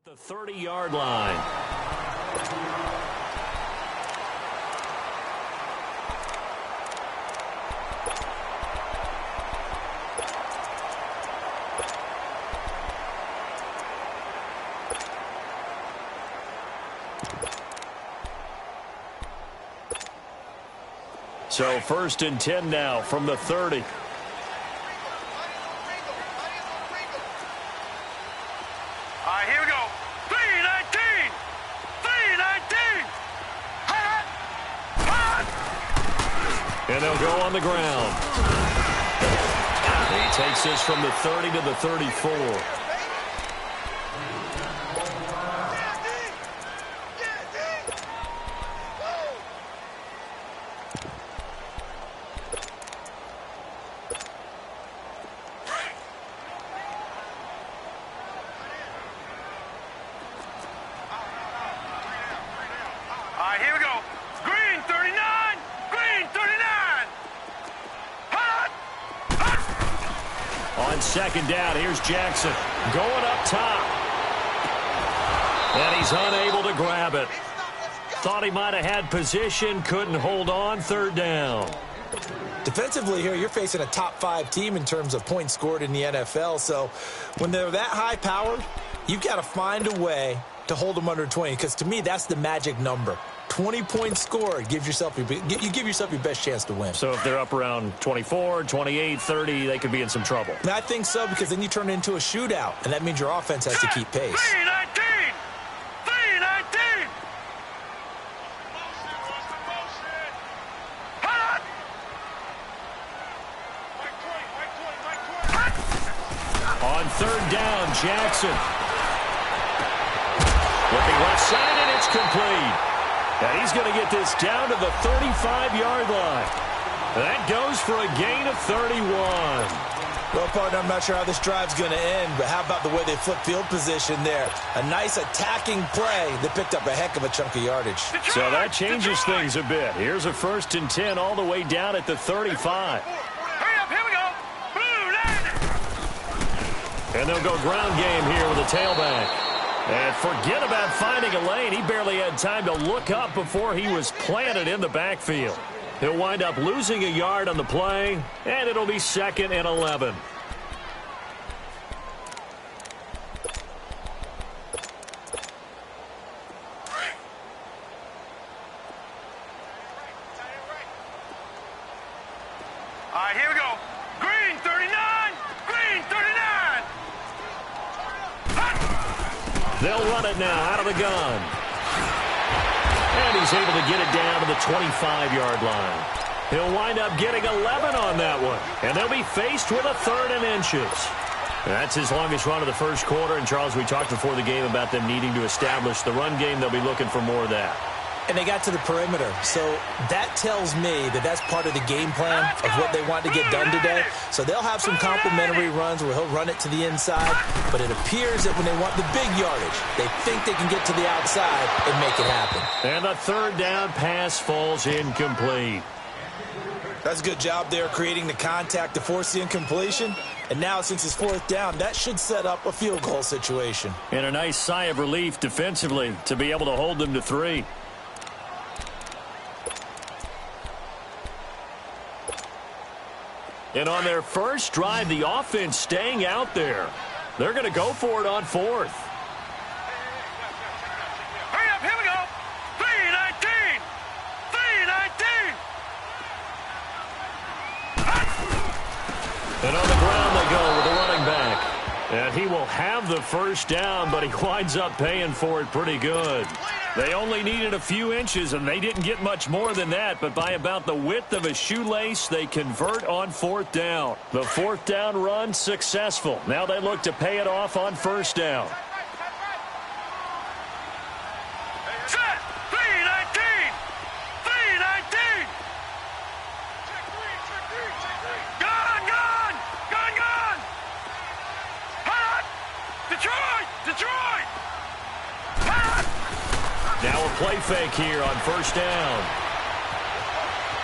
The 30-yard line. So 1st and 10 now from the 30. And they'll go on the ground. He takes this from the 30 to the 34. Here we go. Green 39. Green 39. On 2nd down, here's Jackson going up top. And he's unable to grab it. Thought he might have had position, couldn't hold on. 3rd down. Defensively here, you're facing a top 5 team in terms of points scored in the NFL. So when they're that high powered, you've got to find a way to hold them under 20, because to me, that's the magic number. 20 points scored, you give yourself your best chance to win. So if they're up around 24, 28, 30, they could be in some trouble. And I think so, because then you turn it into a shootout, and that means your offense has to keep pace. 319. 319. On 3rd down, Jackson. Looking left side, and it's complete. And he's going to get this down to the 35-yard line. That goes for a gain of 31. Well, partner, I'm not sure how this drive's going to end, but how about the way they flip field position there? A nice attacking play that picked up a heck of a chunk of yardage. So that changes things a bit. Here's a 1st and 10 all the way down at the 35. Hurry up, here we go. Blue line. And they'll go ground game here with a tailback. And forget about finding a lane. He barely had time to look up before he was planted in the backfield. He'll wind up losing a yard on the play, and it'll be 2nd and 11. All right, here we go. Green 39. Green 39. They'll run it now out of the gun. And he's able to get it down to the 25-yard line. He'll wind up getting 11 on that one. And they'll be faced with a 3rd and inches. That's his longest run of the first quarter. And, Charles, we talked before the game about them needing to establish the run game. They'll be looking for more of that. And they got to the perimeter. So that tells me that that's part of the game plan of what they want to get done today. So they'll have some complimentary runs where he'll run it to the inside. But it appears that when they want the big yardage, they think they can get to the outside and make it happen. And the 3rd down pass falls incomplete. That's a good job there creating the contact to force the incompletion. And now, since it's 4th down, that should set up a field goal situation. And a nice sigh of relief defensively to be able to hold them to 3. And on their first drive, the offense staying out there. They're going to go for it on 4th. Hurry up, here we go. 319. 319. have the first down, but he winds up paying for it pretty good. They only needed a few inches, and they didn't get much more than that, but by about the width of a shoelace, they convert on fourth down. The fourth down run successful. Now they look to pay it off on first down. Set! 319! 319! Gun! Gun! Gun! Gun! Hot! Detroit! Detroit! Hot! Now a play fake here on first down.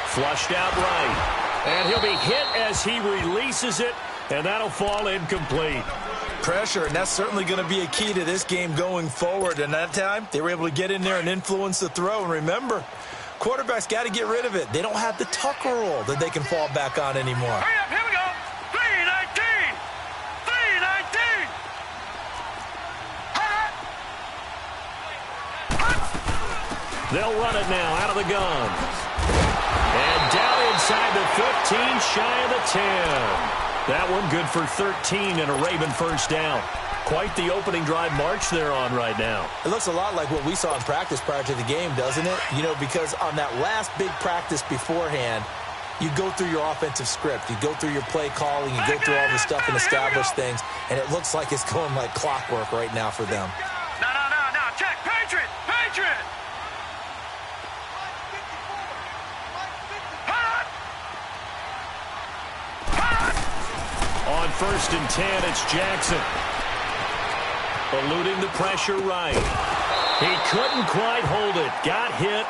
Flushed out right. And he'll be hit as he releases it, and that'll fall incomplete. Pressure, and that's certainly going to be a key to this game going forward. And that time, they were able to get in there and influence the throw. And remember, quarterbacks got to get rid of it. They don't have the tucker roll that they can fall back on anymore. Hurry up, here we go! 319! 319! Hot! They'll run it now out of the gun. And down inside the 15, shy of the 10. That one good for 13 and a Raven first down. Quite the opening drive march they're on right now. It looks a lot like what we saw in practice prior to the game, doesn't it? You know, because on that last big practice beforehand, you go through your offensive script. You go through your play calling. You go through all this stuff and establish things. And it looks like it's going like clockwork right now for them. No. Check. Patriot! Patriot! Hot! Hot! On first and 10, it's Jackson. Eluding the pressure right. He couldn't quite hold it. Got hit.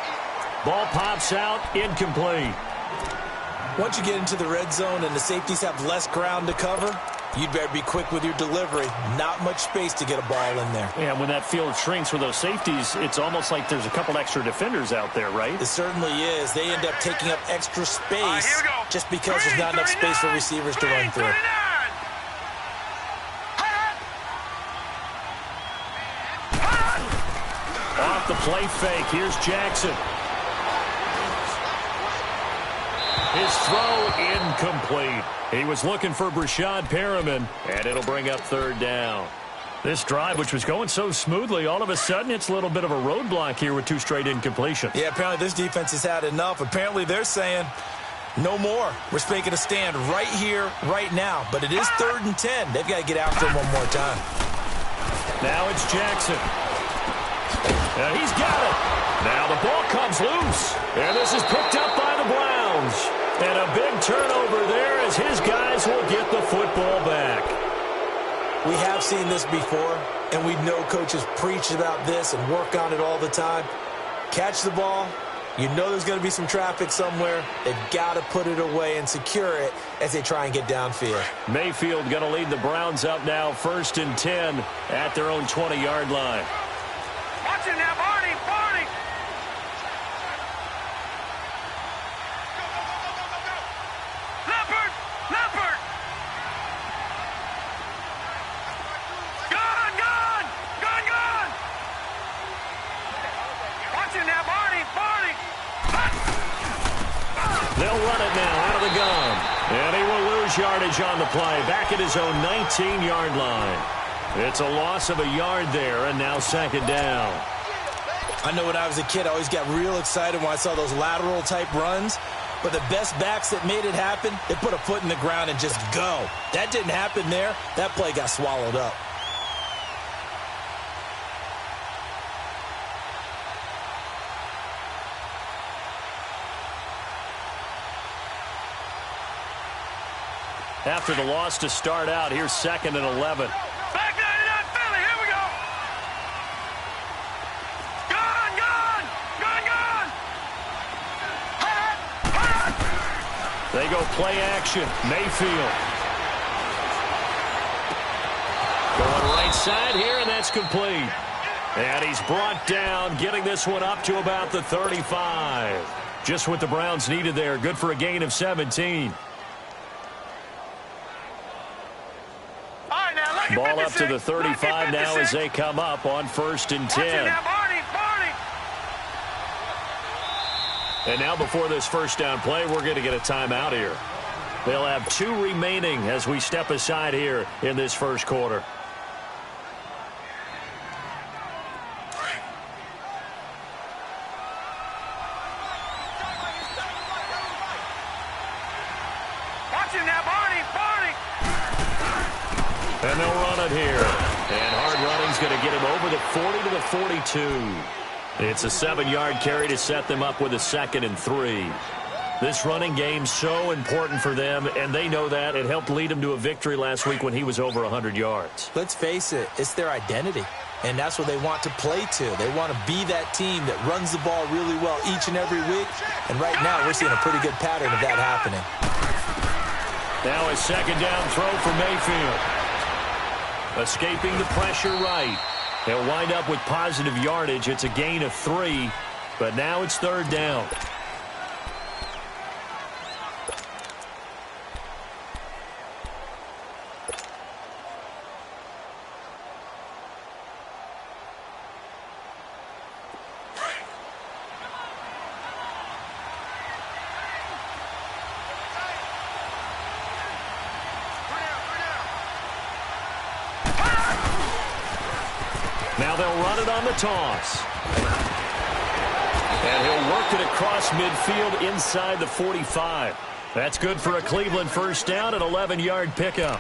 Ball pops out. Incomplete. Once you get into the red zone and the safeties have less ground to cover, you'd better be quick with your delivery. Not much space to get a ball in there. Yeah, when that field shrinks with those safeties, it's almost like there's a couple extra defenders out there, right? It certainly is. They end up taking up extra space here we go. just because there's not enough space for receivers to run through. Off the play fake, here's Jackson. His throw incomplete. He was looking for Brashad Perriman, and it'll bring up third down. This drive, which was going so smoothly, all of a sudden it's a little bit of a roadblock here with two straight incompletions. Yeah, apparently this defense has had enough. Apparently they're saying no more. We're making a stand right here, right now. But it is 3rd and 10. They've got to get after him one more time. Now it's Jackson. And he's got it. Now the ball comes loose. And this is picked up by the Browns. And a big turnover there as his guys will get the football back. We have seen this before, and we know coaches preach about this and work on it all the time. Catch the ball. You know there's going to be some traffic somewhere. They've got to put it away and secure it as they try and get downfield. Mayfield going to lead the Browns up now 1st and 10 at their own 20-yard line. Watch it now, Barney! Barney! Leopard! Leopard! Gun! Gun! Gun! Gun! Watch it now, Barney! Barney! They'll run it now out of the gun. And he will lose yardage on the play. Back at his own 19-yard line. It's a loss of a yard there, and now 2nd down. I know when I was a kid, I always got real excited when I saw those lateral-type runs. But the best backs that made it happen, they put a foot in the ground and just go. That didn't happen there. That play got swallowed up. After the loss to start out, here's 2nd and 11. Back 99 Philly, here we go! Gun! Gun! Gun! Gun! Hot! Hot! They go play action. Mayfield. Going right side here, and that's complete. And he's brought down, getting this one up to about the 35. Just what the Browns needed there. Good for a gain of 17. Ball up to the 35 now as they come up on 1st and 10. And now before this first down play, we're going to get a timeout here. They'll have 2 remaining as we step aside here in this first quarter. And they'll run it here. And hard running's going to get him over the 40 to the 42. It's a 7-yard carry to set them up with a 2nd and 3. This running game's so important for them, and they know that. It helped lead them to a victory last week when he was over 100 yards. Let's face it, it's their identity, and that's what they want to play to. They want to be that team that runs the ball really well each and every week, and right now we're seeing a pretty good pattern of that happening. Now a 2nd down throw for Mayfield. Escaping the pressure right. They'll wind up with positive yardage. It's a gain of 3, but now it's 3rd down. Now they'll run it on the toss. And he'll work it across midfield inside the 45. That's good for a Cleveland 1st down, an 11-yard pickup.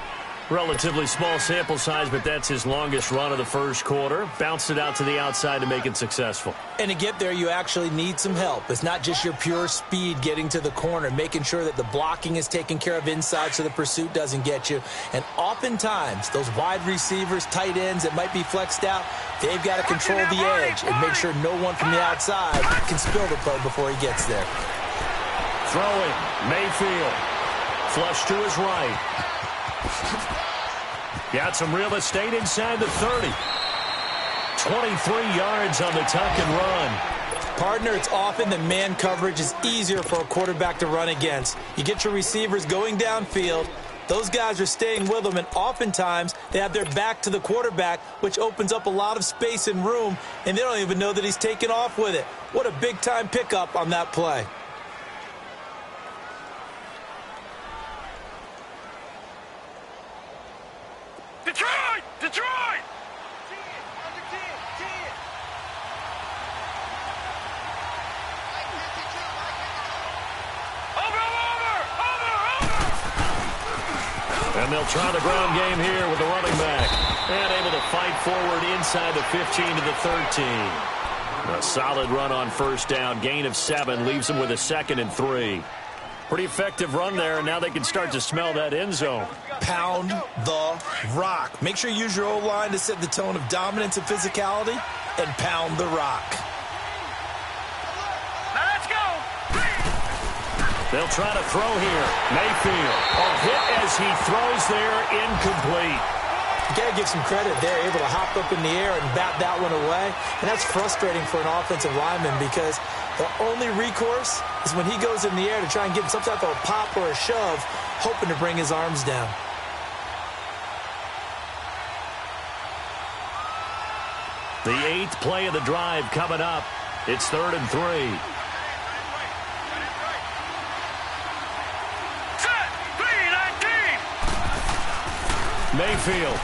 Relatively small sample size, but that's his longest run of the 1st quarter. Bounced it out to the outside to make it successful. And to get there, you actually need some help. It's not just your pure speed getting to the corner, making sure that the blocking is taken care of inside so the pursuit doesn't get you. And oftentimes, those wide receivers, tight ends that might be flexed out, they've got to control the edge and make sure no one from the outside can spill the play before he gets there. Throwing, Mayfield. Flush to his right. Got some real estate inside the 30. 23 yards on the tuck and run. Partner, it's often that man coverage is easier for a quarterback to run against. You get your receivers going downfield. Those guys are staying with them, and oftentimes they have their back to the quarterback, which opens up a lot of space and room, and they don't even know that he's taken off with it. What a big-time pickup on that play. Detroit! Detroit! And they'll try the ground game here with the running back. And able to fight forward inside the 15 to the 13. A solid run on 1st down. Gain of 7 leaves them with a 2nd and 3. Pretty effective run there, and now they can start to smell that end zone. Pound the rock. Make sure you use your O-line to set the tone of dominance and physicality, and pound the rock. Now let's go! They'll try to throw here. Mayfield. A hit as he throws there, incomplete. You got to give some credit. They're able to hop up in the air and bat that one away, and that's frustrating for an offensive lineman because the only recourse is when he goes in the air to try and get some type of a pop or a shove, hoping to bring his arms down. The 8th play of the drive coming up. It's 3rd and 3. Set! 3-19! Mayfield.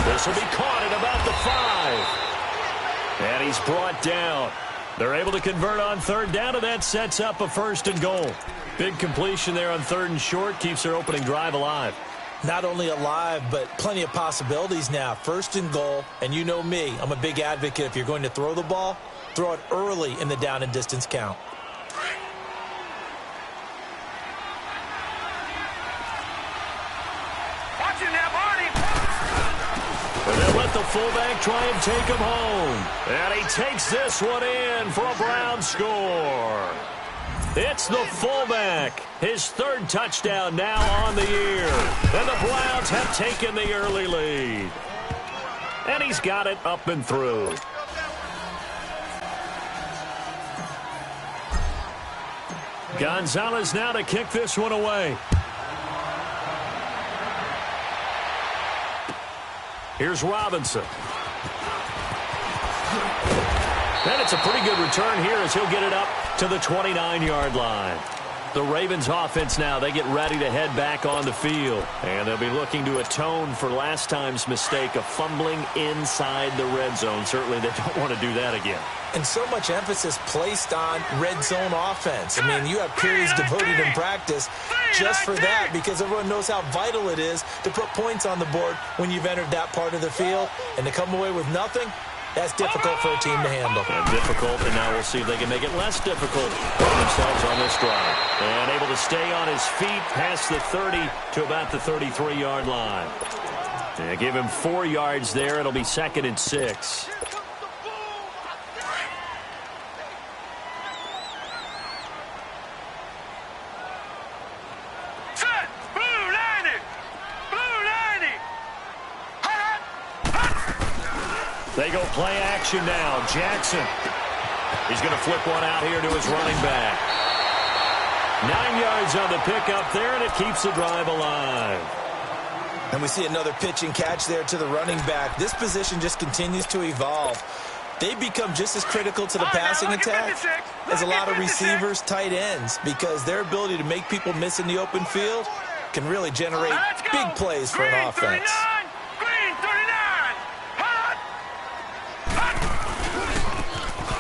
This will be caught at about the 5. And he's brought down. They're able to convert on 3rd down, and that sets up a 1st and goal. Big completion there on 3rd and short. Keeps their opening drive alive. Not only alive, but plenty of possibilities now. 1st and goal, and you know me. I'm a big advocate. If you're going to throw the ball, throw it early in the down and distance count. Watch it now, Barney! And they'll let the fullback try and take him home. And he takes this one in for a Brown score. It's the fullback. His 3rd touchdown now on the year. And the Browns have taken the early lead. And he's got it up and through. Gonzalez now to kick this one away. Here's Robinson. And it's a pretty good return here as he'll get it up to the 29-yard line. The Ravens offense now, they get ready to head back on the field. And they'll be looking to atone for last time's mistake of fumbling inside the red zone. Certainly they don't want to do that again. And so much emphasis placed on red zone offense. I mean, you have periods devoted in practice just for that because everyone knows how vital it is to put points on the board when you've entered that part of the field. And to come away with nothing, that's difficult for a team to handle. And difficult, and now we'll see if they can make it less difficult for themselves on this drive. And able to stay on his feet past the 30 to about the 33-yard line. And give him 4 yards there. It'll be 2nd and 6. They go play action now. Jackson. He's going to flip one out here to his running back. 9 yards on the pickup there, and it keeps the drive alive. And we see another pitch and catch there to the running back. This position just continues to evolve. They become just as critical to the passing attack as a lot of receivers, tight ends, because their ability to make people miss in the open field can really generate big plays for an offense.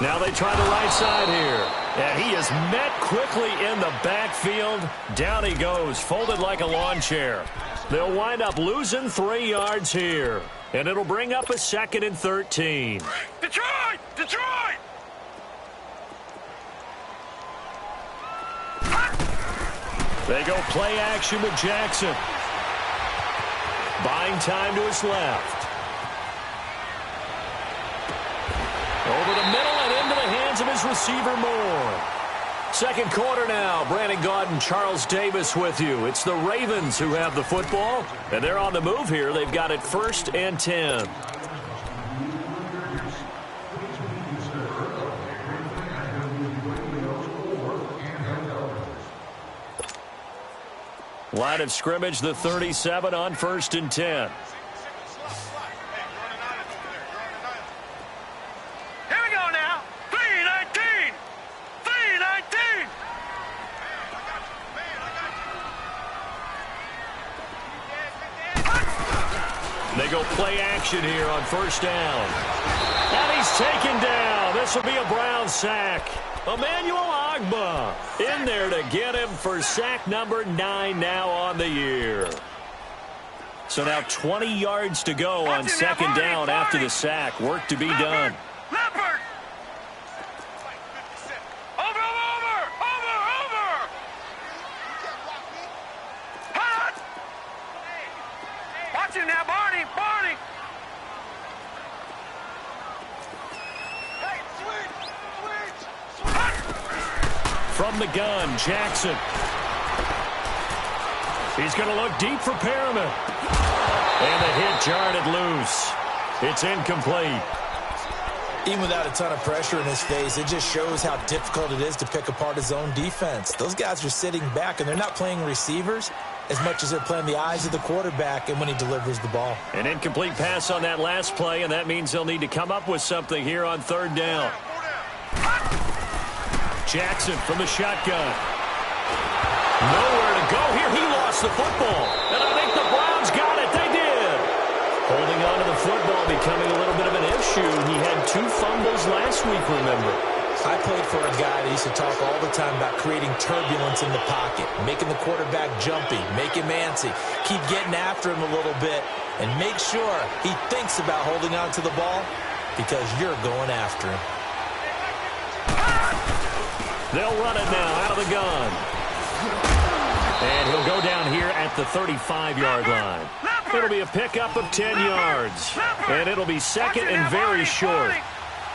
Now they try the right side here. And he is met quickly in the backfield. Down he goes, folded like a lawn chair. They'll wind up losing 3 yards here. And it'll bring up a 2nd and 13. Detroit! Detroit! They go play action with Jackson. Buying time to his left. Over the middle and into the hands of his receiver Moore. Second quarter now. Brandon Gaudin and Charles Davis with you. It's the Ravens who have the football, and they're on the move here. They've got it 1st and 10. Line of scrimmage, the 37 on 1st and 10. They go play action here on 1st down. And he's taken down. This will be a Brown sack. Emmanuel Ogbah in there to get him for sack number 9 now on the year. So now 20 yards to go on 2nd down after the sack. Work to be done. From the gun, Jackson. He's going to look deep for Perriman. And the hit jarred it loose. It's incomplete. Even without a ton of pressure in his face, it just shows how difficult it is to pick apart his own defense. Those guys are sitting back, and they're not playing receivers as much as they're playing the eyes of the quarterback and when he delivers the ball. An incomplete pass on that last play, and that means they'll need to come up with something here on 3rd down. Jackson from the shotgun. Nowhere to go here. He lost the football. And I think the Browns got it. They did. Holding on to the football becoming a little bit of an issue. He had 2 fumbles last week, remember. I played for a guy that used to talk all the time about creating turbulence in the pocket, making the quarterback jumpy, make him antsy, keep getting after him a little bit, and make sure he thinks about holding on to the ball because you're going after him. They'll run it now out of the gun. And he'll go down here at the 35-yard line. It'll be a pickup of 10 yards. And it'll be 2nd and very short.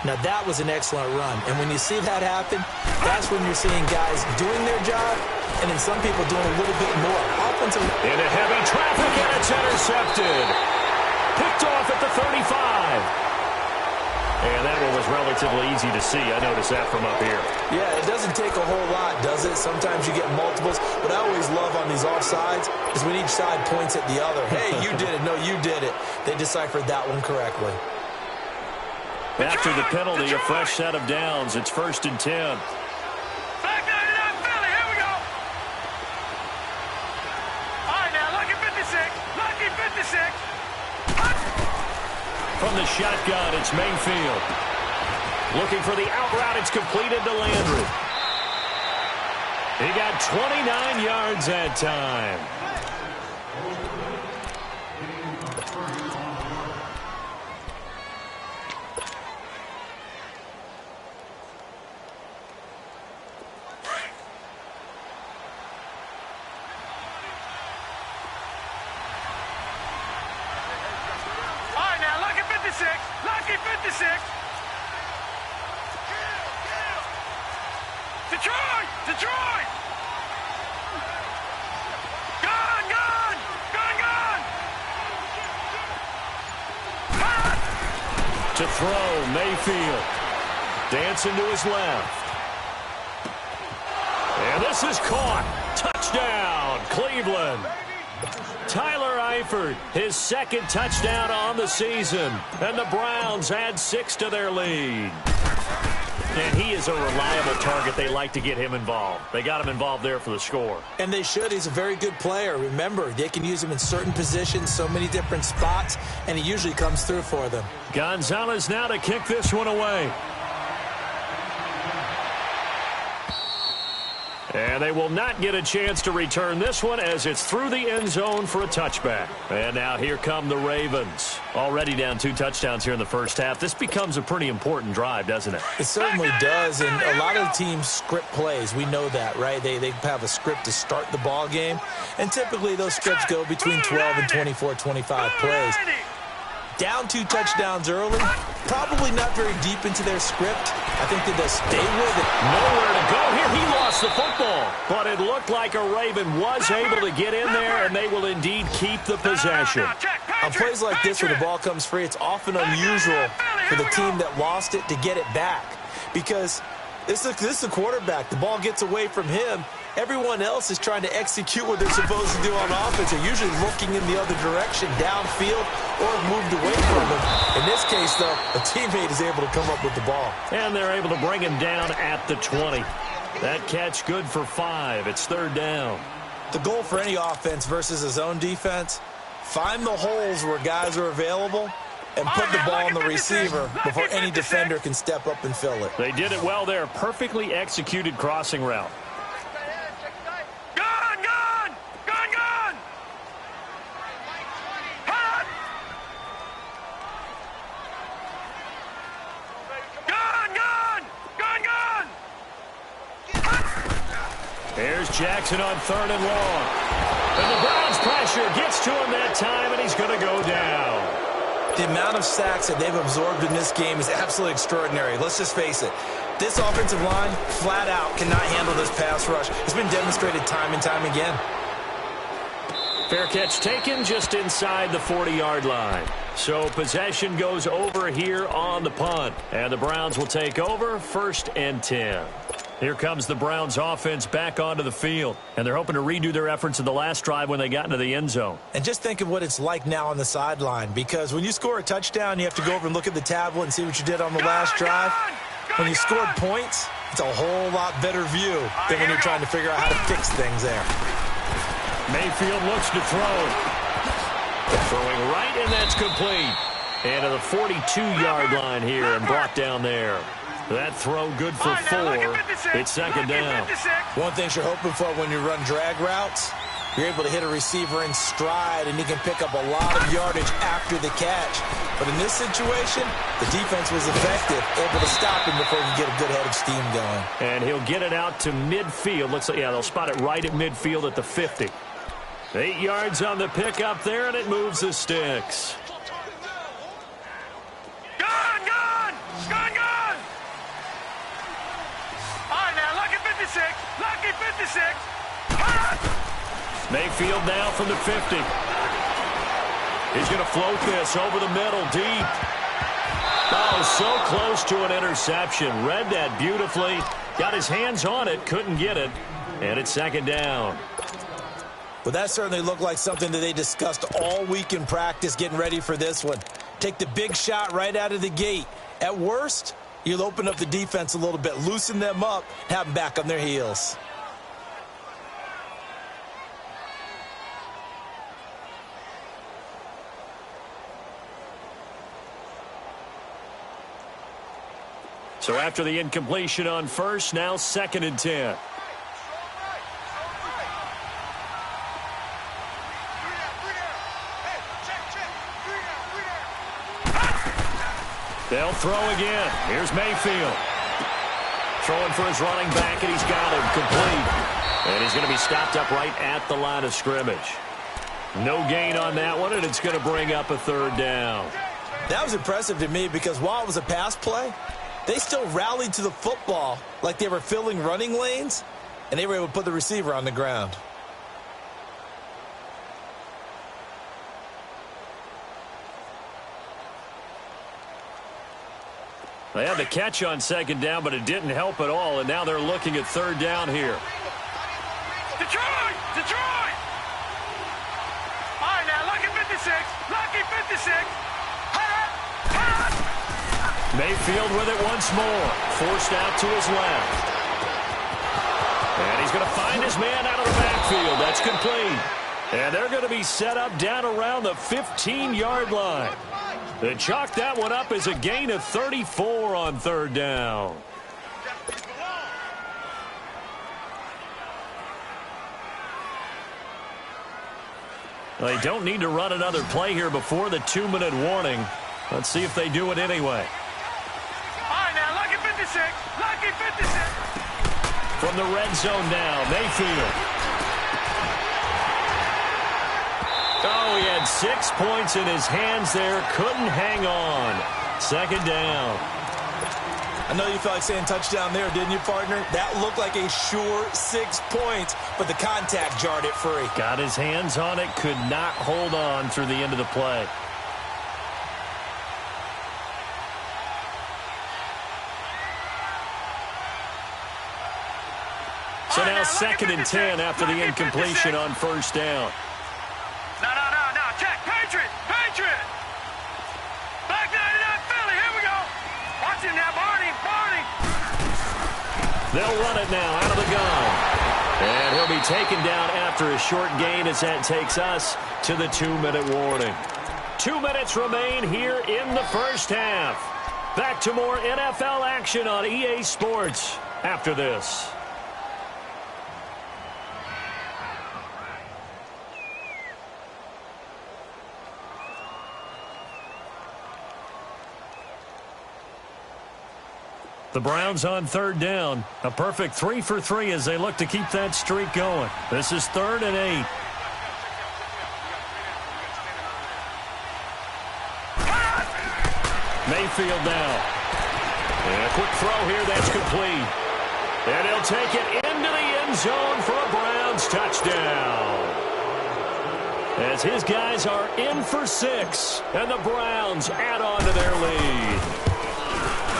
Now, that was an excellent run. And when you see that happen, that's when you're seeing guys doing their job and then some people doing a little bit more. Offensive. Into heavy traffic, and it's intercepted. Picked off at the 35. And that one was relatively easy to see. I noticed that from up here. Yeah, it doesn't take a whole lot, does it? Sometimes you get multiples. What I always love on these offsides is when each side points at the other. Hey, you did it. No, you did it. They deciphered that one correctly. After the penalty, a fresh set of downs. It's 1st and 10. the shotgun. It's Mayfield. Looking for the out route. It's completed to Landry. He got 29 yards that time. Detroit! Detroit! Gun! Gun! Gun! Gun! Hot! To throw, Mayfield. Dancing to his left. And this is caught. Touchdown, Cleveland. Tyler Eifert, his second touchdown on the season. And the Browns add 6 to their lead. And he is a reliable target. They like to get him involved. They got him involved there for the score. And they should. He's a very good player. Remember, they can use him in certain positions, so many different spots, and he usually comes through for them. Gonzalez now to kick this one away. And they will not get a chance to return this one as it's through the end zone for a touchback. And now here come the Ravens. Already down 2 touchdowns here in the first half. This becomes a pretty important drive, doesn't it? It certainly does, and a lot of the teams script plays. We know that, right? They have a script to start the ball game, and typically those scripts go between 12 and 24, 25 plays. Down 2 touchdowns early, probably not very deep into their script. I think that they'll stay with it. Nowhere to go here. He lost the football. But it looked like a Raven was able to get in there, and they will indeed keep the possession. On plays like this where the ball comes free, it's often unusual for the team that lost it to get it back. Because this is a quarterback. The ball gets away from him. Everyone else is trying to execute what they're supposed to do on offense. They're usually looking in the other direction, downfield, or moved away from him. In this case, though, a teammate is able to come up with the ball. And they're able to bring him down at the 20. That catch good for 5. It's 3rd down. The goal for any offense versus a zone defense, find the holes where guys are available and put the ball on the receiver before any defender can step up and fill it. They did it well there. Perfectly executed crossing route. Here's Jackson on 3rd and long. And the Browns pressure gets to him that time, and he's going to go down. The amount of sacks that they've absorbed in this game is absolutely extraordinary. Let's just face it. This offensive line, flat out, cannot handle this pass rush. It's been demonstrated time and time again. Fair catch taken just inside the 40-yard line. So possession goes over here on the punt. And the Browns will take over 1st and 10. Here comes the Browns offense back onto the field. And they're hoping to redo their efforts in the last drive when they got into the end zone. And just think of what it's like now on the sideline. Because when you score a touchdown, you have to go over and look at the tablet and see what you did on the last drive. When you scored points, it's a whole lot better view than when you're trying to figure out how to fix things there. Mayfield looks to throw. Throwing right, and that's complete. And to the 42-yard line here and brought down there. That throw good for 4. It's 2nd down. One thing you're hoping for when you run drag routes, you're able to hit a receiver in stride, and he can pick up a lot of yardage after the catch. But in this situation, the defense was effective, able to stop him before he could get a good head of steam going. And he'll get it out to midfield. Looks like, yeah, they'll spot it right at midfield at the 50. 8 yards on the pickup there, and it moves the sticks. Gun! Gun! Gun! Gun! All right, now, lucky 56. Lucky 56. Hot! Mayfield now from the 50. He's going to float this over the middle, deep. Oh, so close to an interception. Read that beautifully. Got his hands on it, couldn't get it. And it's 2nd down. Well, that certainly looked like something that they discussed all week in practice getting ready for this one. Take the big shot right out of the gate. At worst, you'll open up the defense a little bit, loosen them up, have them back on their heels. So after the incompletion on first, now 2nd and 10. They'll throw again. Here's Mayfield. Throwing for his running back, and he's got him complete. And he's going to be stopped up right at the line of scrimmage. No gain on that one, and it's going to bring up a 3rd down. That was impressive to me because while it was a pass play, they still rallied to the football like they were filling running lanes, and they were able to put the receiver on the ground. They had the catch on 2nd down, but it didn't help at all, and now they're looking at 3rd down here. Detroit! Detroit! All right, now, lucky 56. Lucky 56. Mayfield with it once more. Forced out to his left. And he's going to find his man out of the backfield. That's complete. And they're going to be set up down around the 15-yard line. They chalk that one up as a gain of 34 on 3rd down. They don't need to run another play here before the 2-minute warning. Let's see if they do it anyway. All right, now, lucky 56. Lucky 56. From the red zone now, Mayfield. Oh, he had 6 points in his hands there. Couldn't hang on. 2nd down. I know you felt like saying touchdown there, didn't you, partner? That looked like a sure 6 points, but the contact jarred it free. Got his hands on it, could not hold on through the end of the play. So now 2nd and 10 after the incompletion on 1st down. No. Check. Patriot. Black 99 Philly. Here we go. Watch him now, Barney. They'll run it now out of the gun. And he'll be taken down after a short gain as that takes us to the 2-minute warning. 2 minutes remain here in the first half. Back to more NFL action on EA Sports after this. The Browns on 3rd down. A perfect 3 for 3 as they look to keep that streak going. This is 3rd and 8. Mayfield now. And a quick throw here, that's complete. And he'll take it into the end zone for a Browns touchdown. As his guys are in for 6, and the Browns add on to their lead.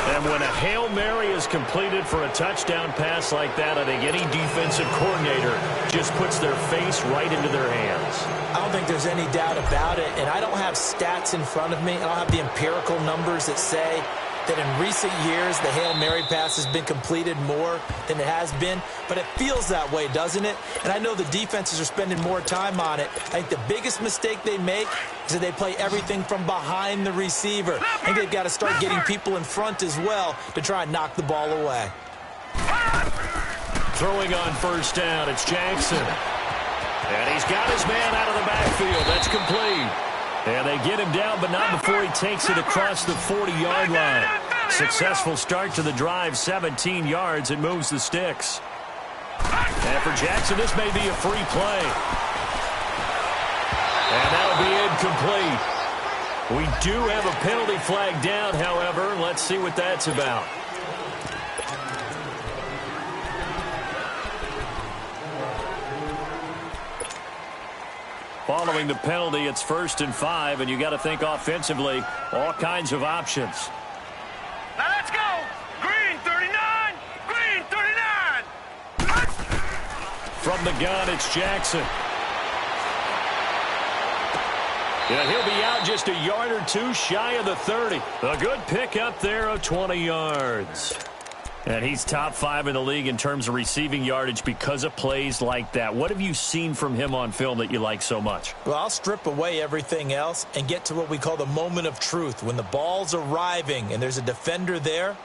And when a Hail Mary is completed for a touchdown pass like that, I think any defensive coordinator just puts their face right into their hands. I don't think there's any doubt about it, and I don't have stats in front of me. I don't have the empirical numbers that say that in recent years the Hail Mary pass has been completed more than it has been, but it feels that way, doesn't it? And I know the defenses are spending more time on it. I think the biggest mistake they make is that they play everything from behind the receiver. I think they've got to start getting people in front as well to try and knock the ball away. Throwing on 1st down, it's Jackson. And he's got his man out of the backfield. That's complete. And they get him down, but not before he takes it across the 40-yard line. Successful start to the drive, 17 yards, and moves the sticks. And for Jackson, this may be a free play. And that'll be incomplete. We do have a penalty flag down, however. Let's see what that's about. Following the penalty, it's 1st and 5, and you got to think offensively, all kinds of options. Now let's go. Green 39. Green 39. From the gun, it's Jackson. Yeah, he'll be out just a yard or two shy of the 30. A good pickup there of 20 yards. And he's top 5 in the league in terms of receiving yardage because of plays like that. What have you seen from him on film that you like so much? Well, I'll strip away everything else and get to what we call the moment of truth. When the ball's arriving and there's a defender there,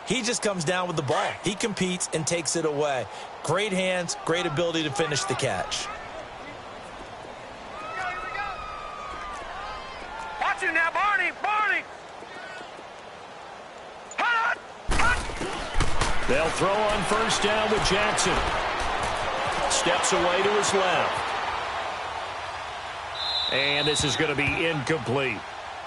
He just comes down with the ball. He competes and takes it away. Great hands, great ability to finish the catch. Watch you now, Barney! Barney! Hot! They'll throw on first down with Jackson. Steps away to his left. And this is going to be incomplete.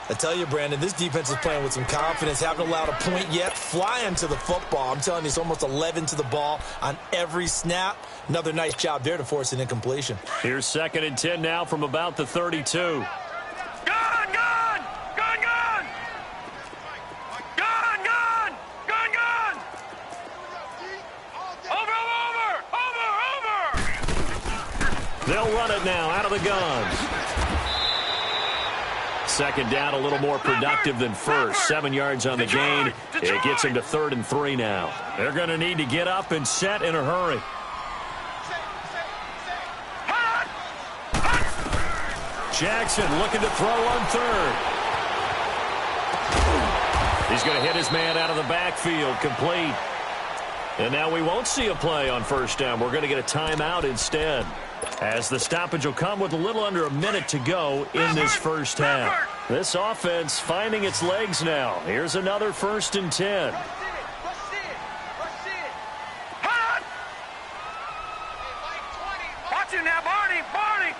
I tell you, Brandon, this defense is playing with some confidence. Haven't allowed a point yet. Flying to the football. I'm telling you, it's almost 11 to the ball on every snap. Another nice job there to force an incompletion. Here's 2nd and 10 now from about the 32. Gun! Gun! Gun! Gun! Gun! Gun! Gun! Gun! Over! Over! Over! Over! They'll run it now out of the gun. 2nd down, a little more productive than first. 7 yards on the gain. It gets him to 3rd and 3 now. They're going to need to get up and set in a hurry. Jackson looking to throw on 3rd. He's going to hit his man out of the backfield, complete. And now we won't see a play on first down. We're going to get a timeout instead, as the stoppage will come with a little under a minute to go in this first half. This offense finding its legs now. Here's another 1st and 10. Watch you now, Barney! Barney!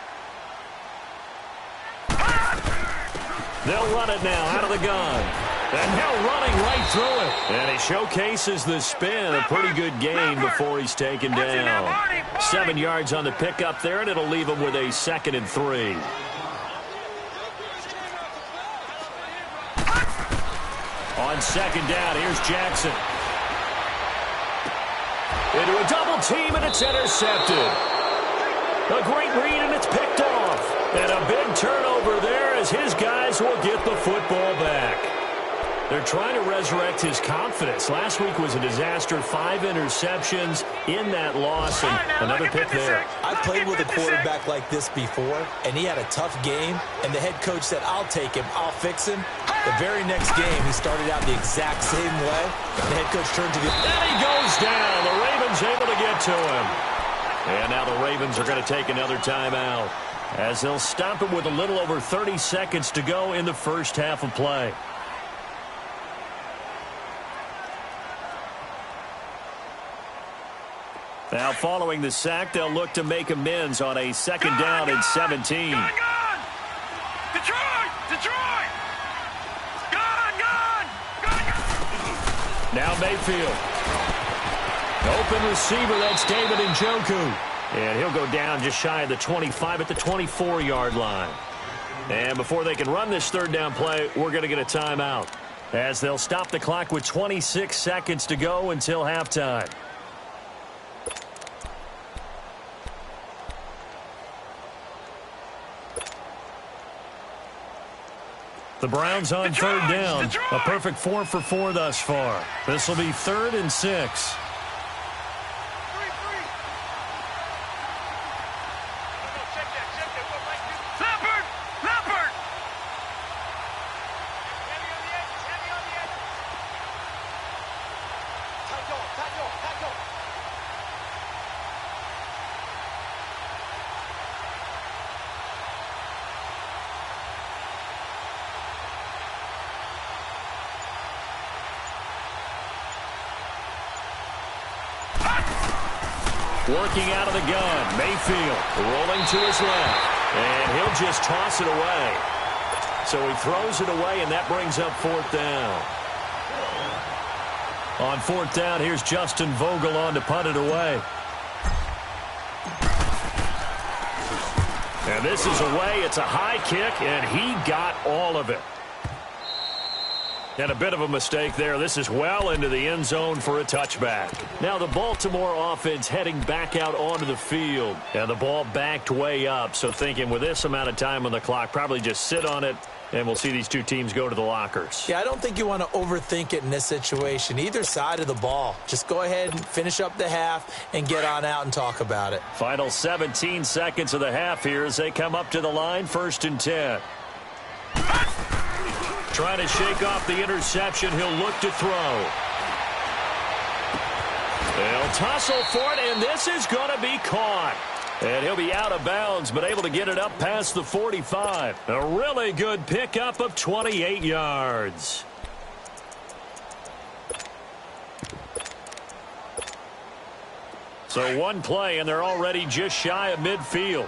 They'll run it now out of the gun. And now running right through it. And he showcases the spin. A pretty good gain before he's taken down. 7 yards on the pickup there, and it'll leave him with a 2nd and 3. On 2nd down, here's Jackson. Into a double team, and it's intercepted. A great read, and it's picked off. And a big turnover there as his guys will get the football back. They're trying to resurrect his confidence. Last week was a disaster. 5 interceptions in that loss, and another pick there. I played with a quarterback like this before, and he had a tough game, and the head coach said, I'll take him, I'll fix him. The very next game, he started out the exact same way. The head coach turned to the... And he goes down. The Ravens able to get to him. And now the Ravens are going to take another timeout, as they'll stop it with a little over 30 seconds to go in the first half of play. Now, following the sack, they'll look to make amends on a 2nd down and 17. Gun! Detroit! Detroit! Gun! Gun! Gun! Now Mayfield. Open receiver, that's David Njoku. And he'll go down just shy of the 25 at the 24-yard line. And before they can run this 3rd down play, we're going to get a timeout, as they'll stop the clock with 26 seconds to go until halftime. The Browns on 3rd down. A perfect 4 for 4 thus far. This will be 3rd and 6. Leopard! Leopard! Working out of the gun. Mayfield rolling to his left. And he'll just toss it away. So he throws it away, and that brings up 4th down. On 4th down, here's Justin Vogel on to punt it away. And this is away. It's a high kick, and he got all of it. And a bit of a mistake there. This is well into the end zone for a touchback. Now the Baltimore offense heading back out onto the field. And the ball backed way up. So thinking with this amount of time on the clock, probably just sit on it, and we'll see these two teams go to the lockers. Yeah, I don't think you want to overthink it in this situation. Either side of the ball. Just go ahead and finish up the half and get on out and talk about it. Final 17 seconds of the half here as they come up to the line, 1st and 10. Trying to shake off the interception. He'll look to throw. They'll tussle for it, and this is going to be caught. And he'll be out of bounds, but able to get it up past the 45. A really good pickup of 28 yards. So one play, and they're already just shy of midfield.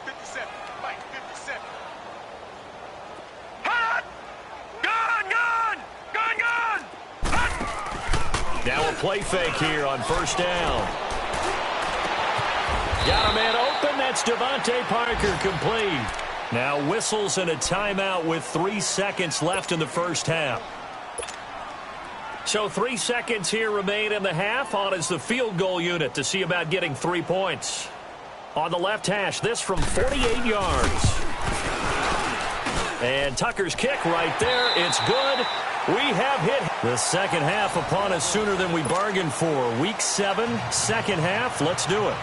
57, Mike, 57. Hot! Gun! Now a play fake here on first down. Got a man open. That's Devontae Parker complete. Now whistles and a timeout with 3 seconds left in the first half. So 3 seconds here remain in the half. On is the field goal unit to see about getting 3 points. On the left hash, this from 48 yards. And Tucker's kick right there. It's good. We have hit the second half upon us sooner than we bargained for. Week 7, second half. Let's do it.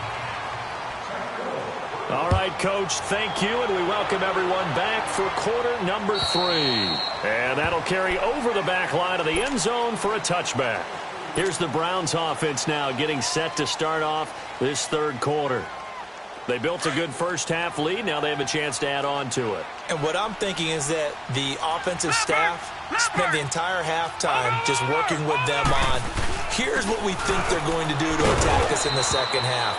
All right, Coach, thank you, and we welcome everyone back for quarter number 3. And that'll carry over the back line of the end zone for a touchback. Here's the Browns offense now getting set to start off this third quarter. They built a good first half lead. Now they have a chance to add on to it. And what I'm thinking is that the offensive staff spent the entire halftime just working with them on, here's what we think they're going to do to attack us in the second half.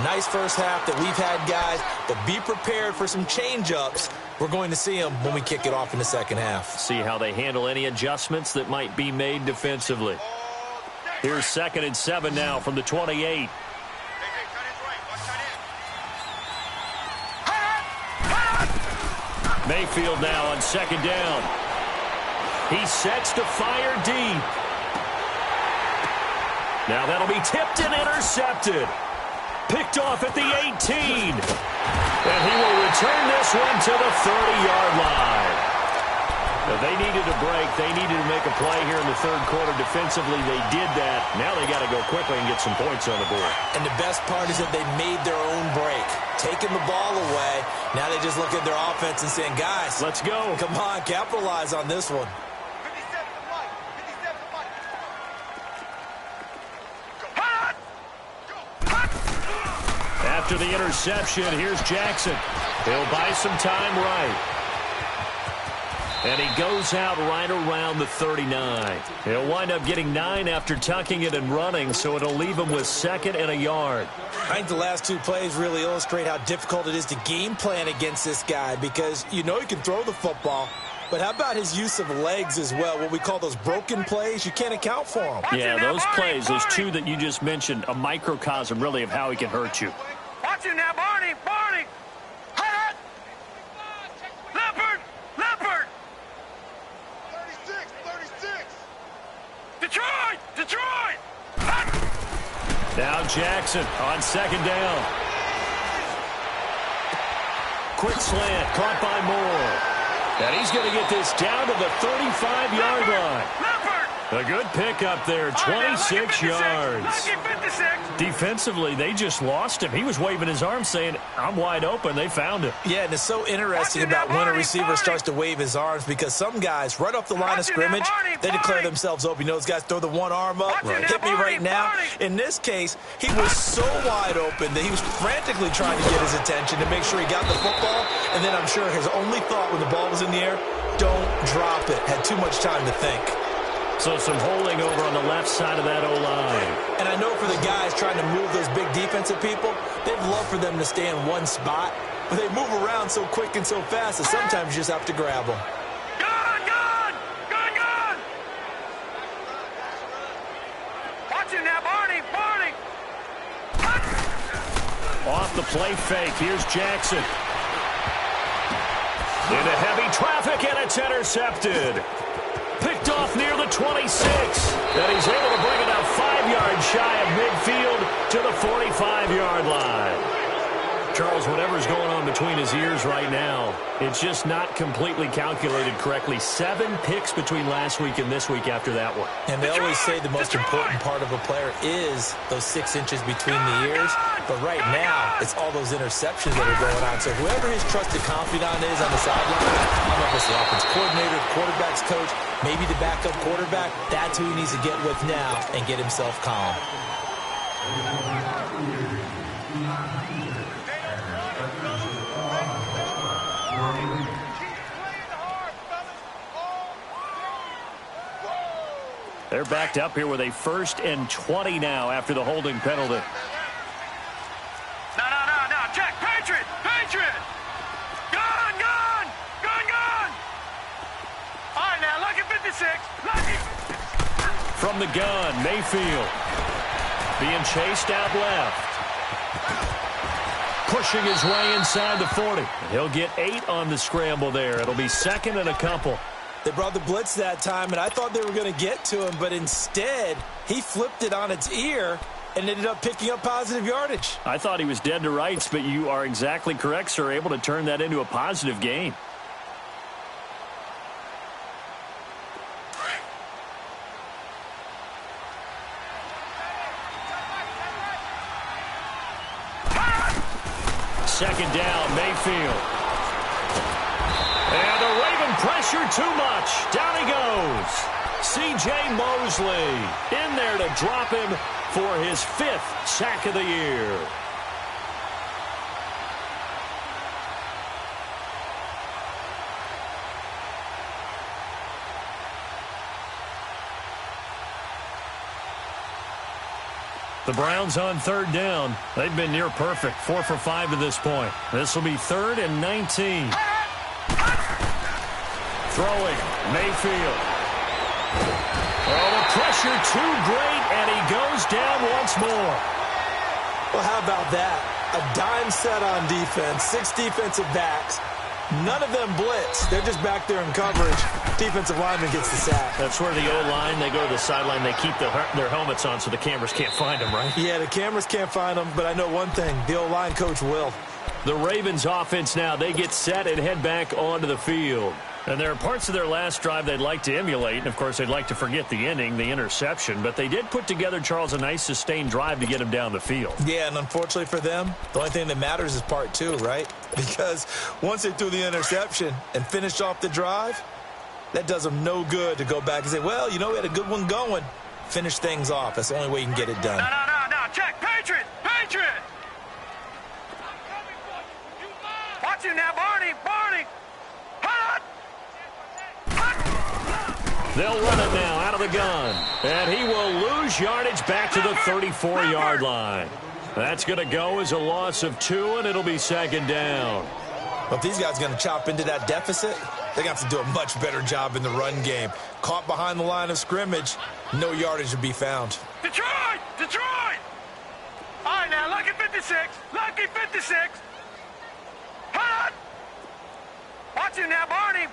Nice first half that we've had, guys, but be prepared for some change-ups. We're going to see them when we kick it off in the second half. See how they handle any adjustments that might be made defensively. Here's 2nd and 7 now from the 28. Mayfield now on 2nd down. He sets to fire deep. Now that'll be tipped and intercepted. Picked off at the 18. And he will return this one to the 30-yard line. Now they needed a break. They needed to make a play here in the third quarter. Defensively, they did that. Now they got to go quickly and get some points on the board. And the best part is that they made their own break. Taking the ball away. Now they just look at their offense and saying, guys, let's go. Come on, capitalize on this one. After the interception, here's Jackson. He'll buy some time right. And he goes out right around the 39. He'll wind up getting 9 after tucking it and running, so it'll leave him with 2nd and a yard. I think the last 2 plays really illustrate how difficult it is to game plan against this guy because you know he can throw the football, but how about his use of legs as well, what we call those broken plays? You can't account for them. Yeah, those plays, those 2 that you just mentioned, a microcosm really of how he can hurt you. Watch him now, Barney! Barney! Hot! Leopard! Leopard! 36! Detroit! Detroit! Hot! Now Jackson on 2nd down. Quick slant, caught by Moore. And he's going to get this down to the 35-yard line. A good pickup there, 26 yards. Defensively, they just lost him. He was waving his arms saying, I'm wide open. They found him. Yeah, and it's so interesting about when a receiver starts to wave his arms because some guys, right off the line of scrimmage, they declare themselves open. You know, those guys throw the one arm up, hit me right now. In this case, he was so wide open that he was frantically trying to get his attention to make sure he got the football. And then I'm sure his only thought when the ball was in the air, don't drop it. Had too much time to think. So some holding over on the left side of that O-line. And I know for the guys trying to move those big defensive people, they'd love for them to stay in one spot, but they move around so quick and so fast that sometimes you just have to grab them. Gun! Watch him now, Barney! Off the play fake, here's Jackson. Into heavy traffic, and it's intercepted. Picked off near the 26. And he's able to bring it up 5 yards shy of midfield to the 45-yard line. Charles, whatever's going on between his ears right now, it's just not completely calculated correctly. 7 picks between last week and this week after that one. And they always say the most important part of a player is those 6 inches between the ears. But right now, it's all those interceptions that are going on. So whoever his trusted confidant is on the sideline, I don't know if it's the offense coordinator, quarterback's coach, maybe the backup quarterback, that's who he needs to get with now and get himself calm. They're backed up here with a 1st and 20 now after the holding penalty. No. Check. Patriot. Gun. All right, now, lucky 56. Lucky. From the gun, Mayfield. Being chased out left. Pushing his way inside the 40. He'll get 8 on the scramble there. It'll be 2nd and a couple. They brought the blitz that time, and I thought they were going to get to him, but instead, he flipped it on its ear and ended up picking up positive yardage. I thought he was dead to rights, but you are exactly correct, sir, able to turn that into a positive gain. Second down, Mayfield. And the Raven pressure too much. Down he goes. C.J. Mosley in there to drop him for his 5th sack of the year. The Browns on 3rd down. They've been near perfect. 4 for 5 to this point. This will be 3rd and 19. Throwing, Mayfield. Oh, the pressure too great, and he goes down once more. Well, how about that? A dime set on defense, 6 defensive backs. None of them blitz. They're just back there in coverage. Defensive lineman gets the sack. That's where the O-line, they go to the sideline, they keep their helmets on so the cameras can't find them, right? Yeah, the cameras can't find them, but I know one thing. The O-line coach will. The Ravens offense now, they get set and head back onto the field. And there are parts of their last drive they'd like to emulate. And, of course, they'd like to forget the inning, the interception. But they did put together, Charles, a nice sustained drive to get him down the field. Yeah, and unfortunately for them, the only thing that matters is part 2, right? Because once they threw the interception and finished off the drive, that does them no good to go back and say, well, you know, we had a good one going. Finish things off. That's the only way you can get it done. No. Check. Patriot. Watch him now, Barney. Hot. They'll run it now out of the gun. And he will lose yardage back to the 34-yard line. That's going to go as a loss of 2, and it'll be 2nd down. Well, if these guys are going to chop into that deficit, they're going to have to do a much better job in the run game. Caught behind the line of scrimmage, no yardage to be found. Detroit! All right, now, lucky 56. Hot! Watch him now, Barney.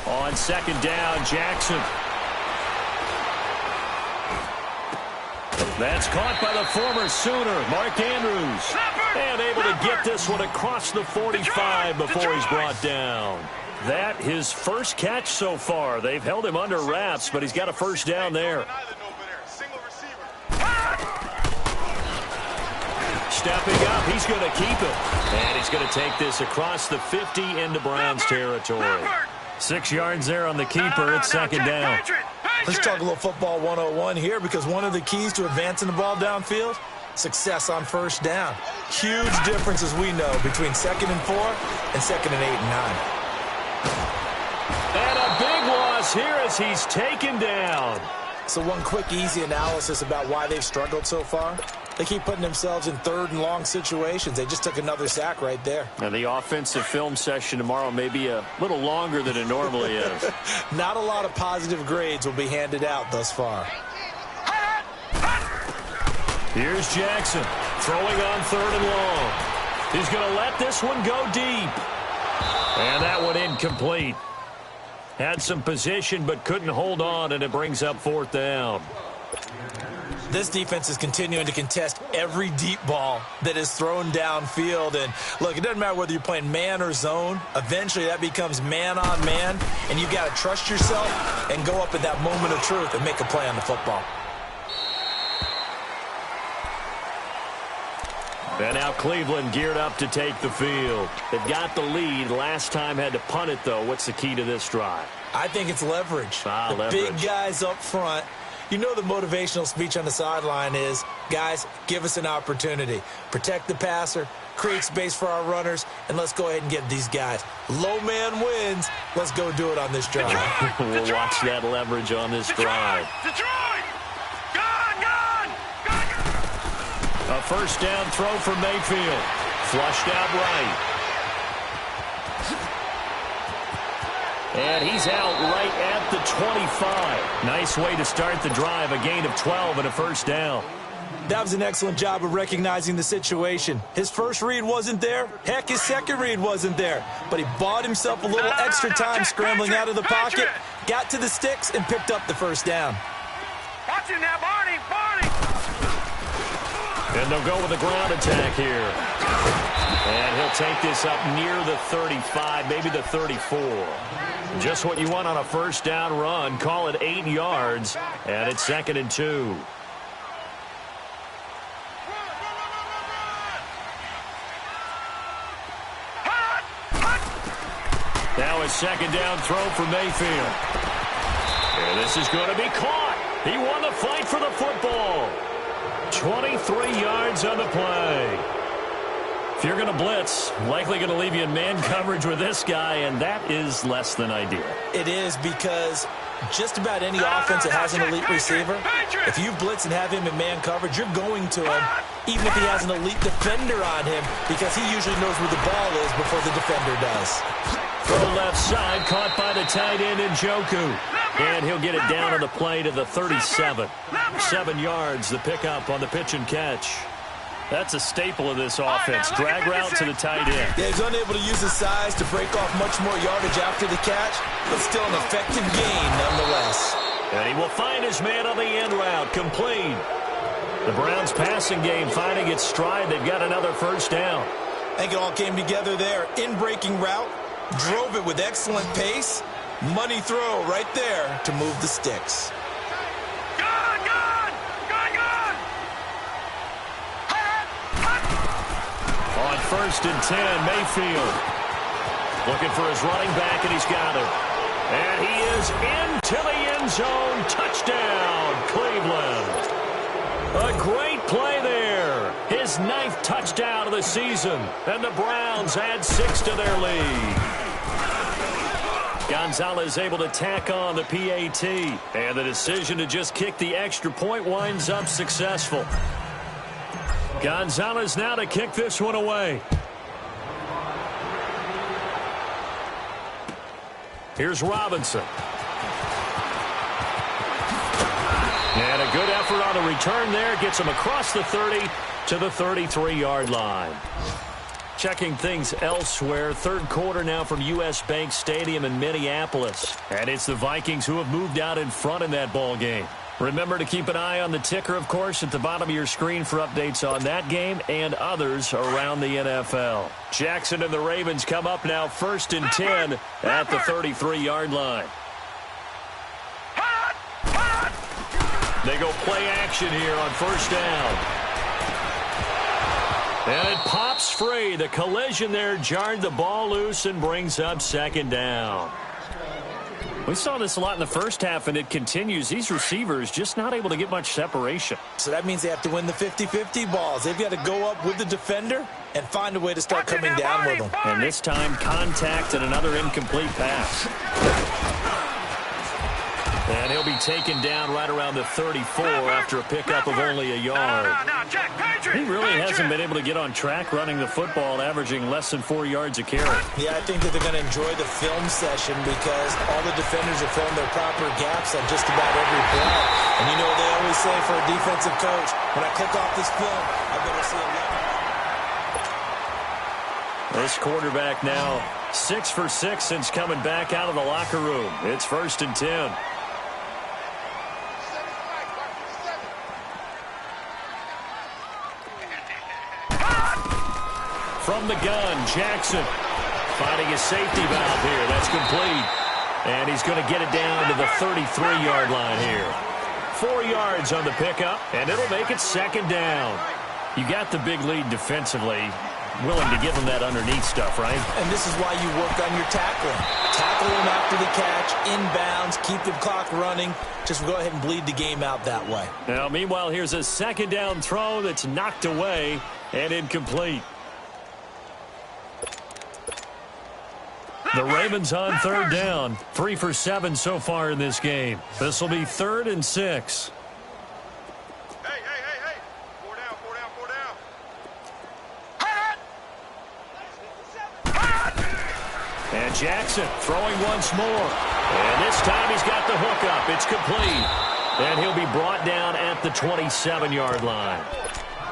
On 2nd down, Jackson. That's caught by the former Sooner, Mark Andrews. And able to get this one across the 45 before he's brought down. That his first catch so far. They've held him under wraps, but he's got a 1st down there. Stepping up, he's going to keep it. And he's going to take this across the 50 into Browns territory. 6 yards there on the keeper. It's 2nd down. Let's talk a little football 101 here, because one of the keys to advancing the ball downfield, success on 1st down. Huge difference, as we know, between 2nd and 4 and 2nd and 8 and 9. And a big loss here as he's taken down. So one quick, easy analysis about why they've struggled so far. They keep putting themselves in 3rd and long situations. They just took another sack right there. Now, the offensive film session tomorrow may be a little longer than it normally is. Not a lot of positive grades will be handed out thus far. Here's Jackson throwing on 3rd and long. He's going to let this one go deep. And that one incomplete. Had some position but couldn't hold on, and it brings up 4th down. This defense is continuing to contest every deep ball that is thrown downfield. And, look, it doesn't matter whether you're playing man or zone. Eventually, that becomes man-on-man, and you've got to trust yourself and go up at that moment of truth and make a play on the football. And now Cleveland geared up to take the field. They've got the lead. Last time had to punt it, though. What's the key to this drive? I think it's leverage. Leverage. Big guys up front. You know the motivational speech on the sideline is, guys, give us an opportunity. Protect the passer, create space for our runners, and let's go ahead and get these guys. Low man wins. Let's go do it on this drive. We'll watch that leverage on this drive. Detroit! Gone! A first down throw for Mayfield. Flushed out right. And he's out right at the 25. Nice way to start the drive. A gain of 12 and a first down. That was an excellent job of recognizing the situation. His first read wasn't there. Heck, his second read wasn't there. But he bought himself a little extra time scrambling out of the pocket, got to the sticks, and picked up the first down. Watch it now, Barney! And they'll go with a ground attack here. And he'll take this up near the 35, maybe the 34. Just what you want on a first down run. Call it 8 yards, and it's 2nd and 2. Now a second down throw for Mayfield. And this is going to be caught. He won the fight for the football. 23 yards on the play. If you're going to blitz, likely going to leave you in man coverage with this guy, and that is less than ideal. It is, because just about any offense that has an elite receiver, if you blitz and have him in man coverage, you're going to him, even if he has an elite defender on him, because he usually knows where the ball is before the defender does. Throw left side, caught by the tight end Njoku. And he'll get it down on the play to the 37. 7 yards, the pickup on the pitch and catch. That's a staple of this offense. Drag route to the tight end. Yeah, he's unable to use his size to break off much more yardage after the catch, but still an effective gain nonetheless. And he will find his man on the end route, complete. The Browns passing game finding its stride. They've got another first down. I think it all came together there. In-breaking route, drove it with excellent pace. Money throw right there to move the sticks. On 1st and 10, Mayfield looking for his running back, and he's got it. And he is into the end zone. Touchdown, Cleveland. A great play there. His 9th touchdown of the season. And the Browns add 6 to their lead. Gonzalez able to tack on the PAT. And the decision to just kick the extra point winds up successful. Gonzalez now to kick this one away. Here's Robinson. And a good effort on the return there. Gets him across the 30 to the 33-yard line. Checking things elsewhere. Third quarter now from U.S. Bank Stadium in Minneapolis. And it's the Vikings who have moved out in front in that ball game. Remember to keep an eye on the ticker, of course, at the bottom of your screen for updates on that game and others around the NFL. Jackson and the Ravens come up now 1st and 10 at the 33-yard line. They go play action here on first down. And it pops free. The collision there jarred the ball loose and brings up 2nd down. We saw this a lot in the first half, and it continues. These receivers just not able to get much separation. So that means they have to win the 50-50 balls. They've got to go up with the defender and find a way to start coming down with them. And this time, contact and another incomplete pass. And he'll be taken down right around the 34 after a pickup of only a yard. He really hasn't been able to get on track running the football, averaging less than 4 yards a carry. Yeah, I think that they're going to enjoy the film session because all the defenders have found their proper gaps on just about every play. And you know they always say for a defensive coach, when I click off this film, I'm going to see a lot. This quarterback now 6 for 6 since coming back out of the locker room. It's 1st and 10. from the gun. Jackson finding his safety valve here. That's complete. And he's going to get it down to the 33-yard line here. 4 yards on the pickup, and it'll make it second down. You got the big lead defensively. Willing to give them that underneath stuff, right? And this is why you work on your tackling. Tackle them after the catch, inbounds, keep the clock running. Just go ahead and bleed the game out that way. Now, meanwhile, here's a second down throw that's knocked away and incomplete. The Ravens on third down. 3 for 7 so far in this game. This will be 3rd and 6. Hey. 4 down. And Jackson throwing once more. And this time he's got the hook up. It's complete. And he'll be brought down at the 27-yard line.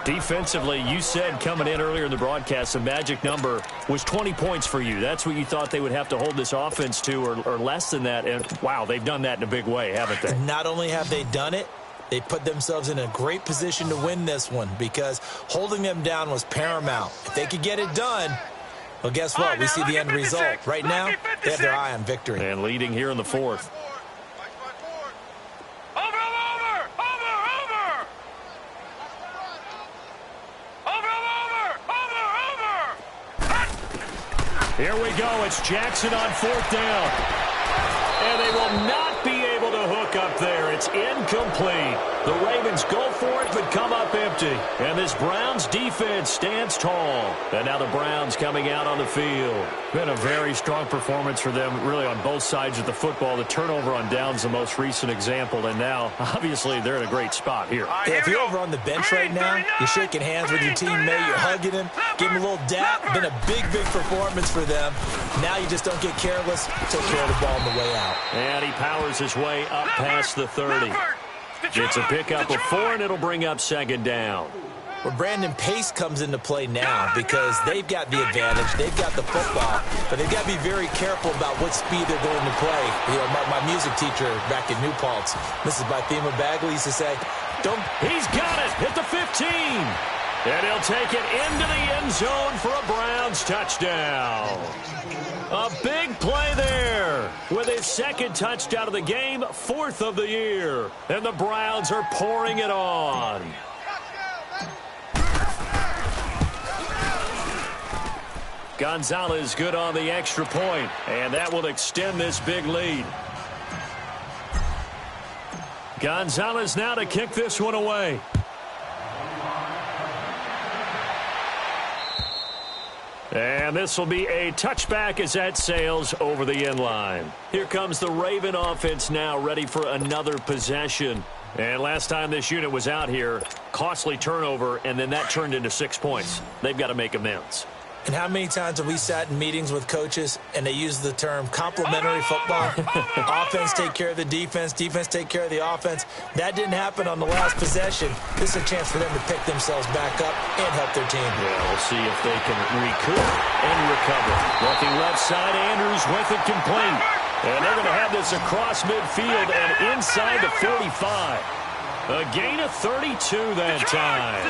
Defensively, you said coming in earlier in the broadcast, the magic number was 20 points for you. That's what you thought they would have to hold this offense to, or less than that. And, wow, they've done that in a big way, haven't they? Not only have they done it, they put themselves in a great position to win this one because holding them down was paramount. If they could get it done, well, guess what? We see the end result. Right now, they have their eye on victory. And leading here in the 4th. Here we go. It's Jackson on 4th down. And they will not be able to hook up there. It's incomplete. The Ravens go for it, but come up empty. And this Browns defense stands tall. And now the Browns coming out on the field. Been a very strong performance for them, really on both sides of the football. The turnover on downs, the most recent example. And now, obviously, they're in a great spot here. Yeah, if you're over on the bench right now, you're shaking hands with your teammate, you're hugging him, give him a little dap. Been a big performance for them. Now you just don't get careless. Take care of the ball on the way out. And he powers his way up past the 30. It's a pickup of 4, and it'll bring up second down. Well, Brandon, pace comes into play now because they've got the advantage. They've got the football, but they've got to be very careful about what speed they're going to play. You know, my music teacher back in New Paltz, Mrs. Bythema Bagley, used to say, don't... He's got it at the 15. And he'll take it into the end zone for a Browns touchdown. A big play there with his second touchdown of the game, 4th of the year. And the Browns are pouring it on. Gonzalez good on the extra point, and that will extend this big lead. Gonzalez now to kick this one away. And this will be a touchback as that sails over the end line. Here comes the Raven offense now, ready for another possession. And last time this unit was out here, costly turnover, and then that turned into 6 points. They've got to make amends. And how many times have we sat in meetings with coaches and they use the term complementary football? Offense take care of the defense, defense take care of the offense. That didn't happen on the last possession. This is a chance for them to pick themselves back up and help their team. Yeah, we'll see if they can recoup and recover. Looking left side, Andrews with it complete. And they're going to have this across midfield and inside the 45. A gain of 32 that time.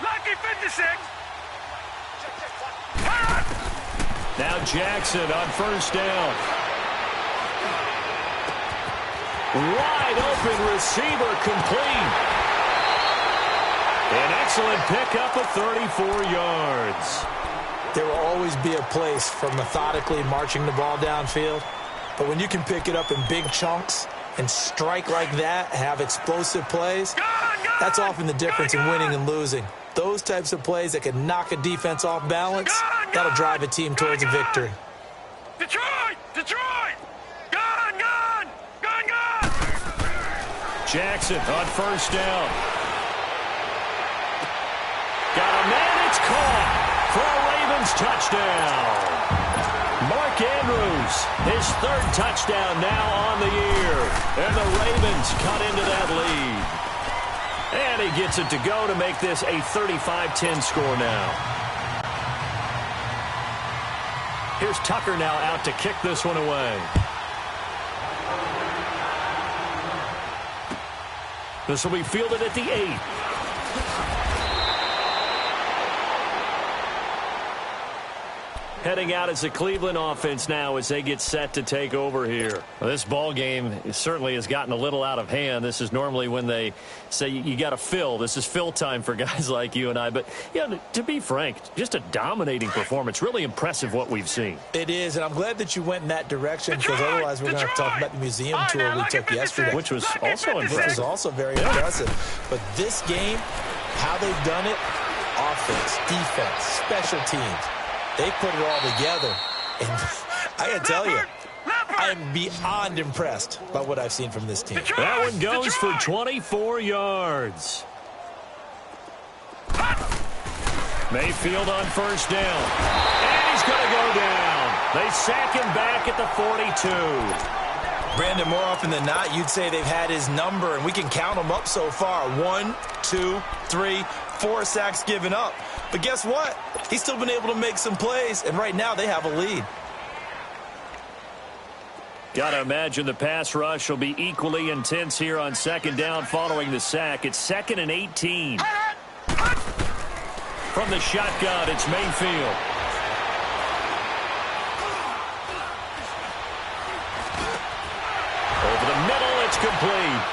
Lucky 56. Now Jackson on first down. Wide open receiver complete. An excellent pickup of 34 yards. There will always be a place for methodically marching the ball downfield. But when you can pick it up in big chunks and strike like that, have explosive plays, that's often the difference in winning and losing. Those types of plays that can knock a defense off balance, that'll drive a team towards a victory. Detroit! Gun! Jackson on first down. Got a man, it's caught for a Ravens touchdown. Mark Andrews, his 3rd touchdown now on the year. And the Ravens cut into that lead. And he gets it to go to make this a 35-10 score now. Here's Tucker now out to kick this one away. This will be fielded at the 8. Heading out as the Cleveland offense now as they get set to take over here. Well, this ball game certainly has gotten a little out of hand. This is normally when they say you got to fill. This is fill time for guys like you and I. But, yeah, to be frank, just a dominating performance. Really impressive what we've seen. It is, and I'm glad that you went in that direction because otherwise we're going to talk about the museum tour we took yesterday. Which was also impressive. Which was also very impressive. But this game, how they've done it, offense, defense, special teams, they put it all together, and I got to tell you, I am beyond impressed by what I've seen from this team. That one goes for 24 yards. Mayfield on first down, and he's going to go down. They sack him back at the 42. Brandon, more often than not, you'd say they've had his number, and we can count them up so far. 1, 2, 3, 4 sacks given up. But guess what? He's still been able to make some plays, and right now they have a lead. Got to imagine the pass rush will be equally intense here on second down following the sack. It's 2nd and 18. From the shotgun, it's Mayfield. Over the middle, it's complete.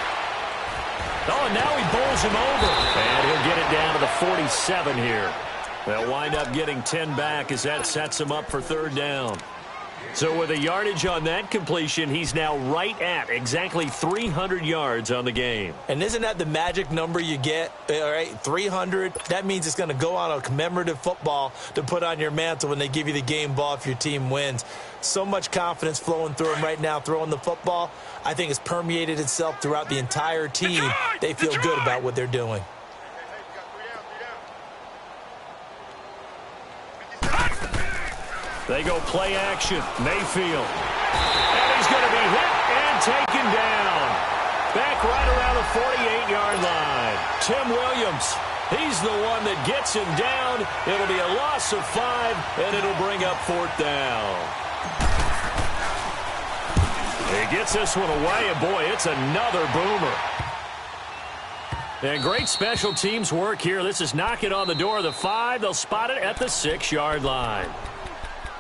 Oh, and now he bowls him over. And he'll get it down to the 47 here. They'll wind up getting 10 back as that sets him up for third down. So with a yardage on that completion, he's now right at exactly 300 yards on the game. And isn't that the magic number you get? All right, 300. That means it's going to go on a commemorative football to put on your mantle when they give you the game ball if your team wins. So much confidence flowing through him right now throwing the football. I think it's permeated itself throughout the entire team. They feel good about what they're doing. They go play action. Mayfield. And he's going to be hit and taken down. Back right around the 48-yard line. Tim Williams, he's the one that gets him down. It'll be a loss of 5, and it'll bring up 4th down. He gets this one away, and boy, it's another boomer. And great special teams work here. This is knocking on the door of the 5. They'll spot it at the 6-yard line.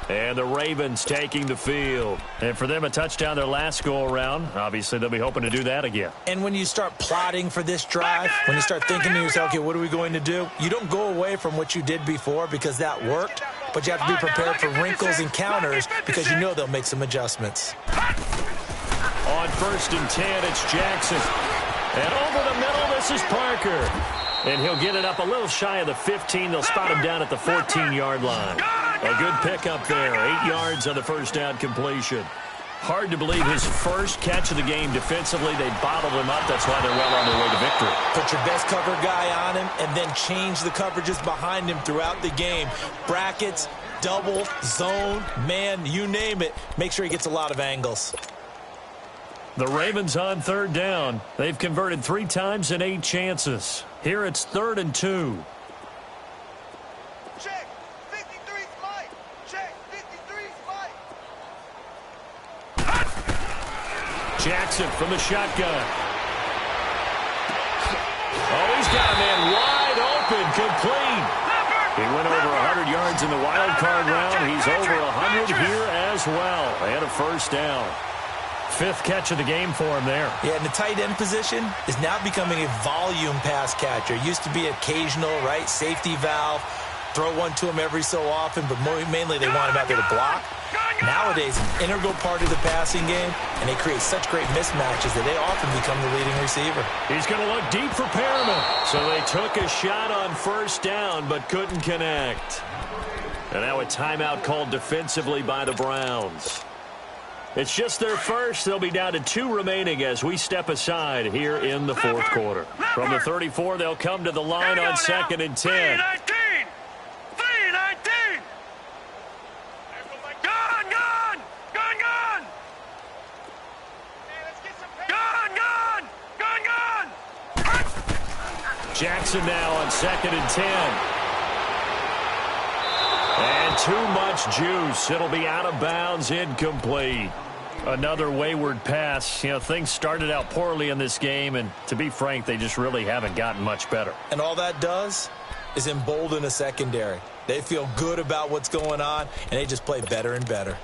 And the Ravens taking the field. And for them, a touchdown their last go-around. Obviously, they'll be hoping to do that again. And when you start plotting for this drive, when you start thinking to yourself, okay, what are we going to do? You don't go away from what you did before because that worked, but you have to be prepared for wrinkles and counters because you know they'll make some adjustments. On 1st and 10, it's Jackson. And over the middle, this is Parker. And he'll get it up a little shy of the 15. They'll spot him down at the 14-yard line. A good pickup there. 8 yards on the first down completion. Hard to believe his first catch of the game defensively. They bottled him up. That's why they're well on their way to victory. Put your best cover guy on him and then change the coverages behind him throughout the game. Brackets, double, zone, man, you name it. Make sure he gets a lot of angles. The Ravens on third down. They've converted 3 times in 8 chances. Here it's 3rd and 2. Check. 53 Mike. Check. 53 Mike. Jackson from the shotgun. Oh, he's got a man wide open, complete. He went over 100 yards in the wild card round. He's over 100 here as well. And a first down. 5th catch of the game for him there. Yeah, and the tight end position is now becoming a volume pass catcher. Used to be occasional, right? Safety valve. Throw one to him every so often, but mainly they want him out there to block. Nowadays, an integral part of the passing game, and they create such great mismatches that they often become the leading receiver. He's going to look deep for Perriman. So they took a shot on first down, but couldn't connect. And now a timeout called defensively by the Browns. It's just their first. They'll be down to 2 remaining as we step aside here in the 4th quarter. From the 34, they'll come to the line on 2nd and 10. 3-19. Gone. Gone. Jackson now on 2nd and 10. And too much juice. It'll be out of bounds, incomplete. Another wayward pass. You know, things started out poorly in this game, and to be frank, they just really haven't gotten much better. And all that does is embolden a secondary. They feel good about what's going on, and they just play better and better.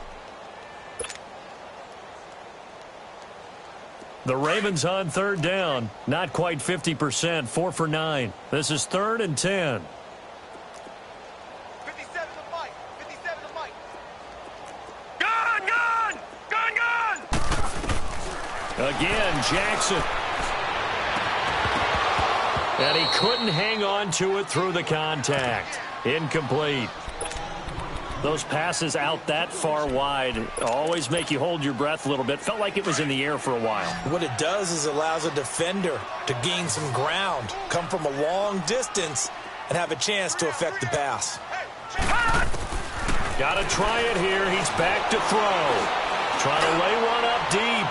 The Ravens on third down. Not quite 50%, 4 for 9. This is 3rd and 10. 57 to Mike. 57 to Mike. Gun, gun! Gun, gun! Again, Jackson. And he couldn't hang on to it through the contact. Incomplete. Those passes out that far wide always make you hold your breath a little bit. Felt like it was in the air for a while. What it does is allows a defender to gain some ground, come from a long distance, and have a chance to affect the pass. Got to try it here. He's back to throw. Trying to lay one up deep.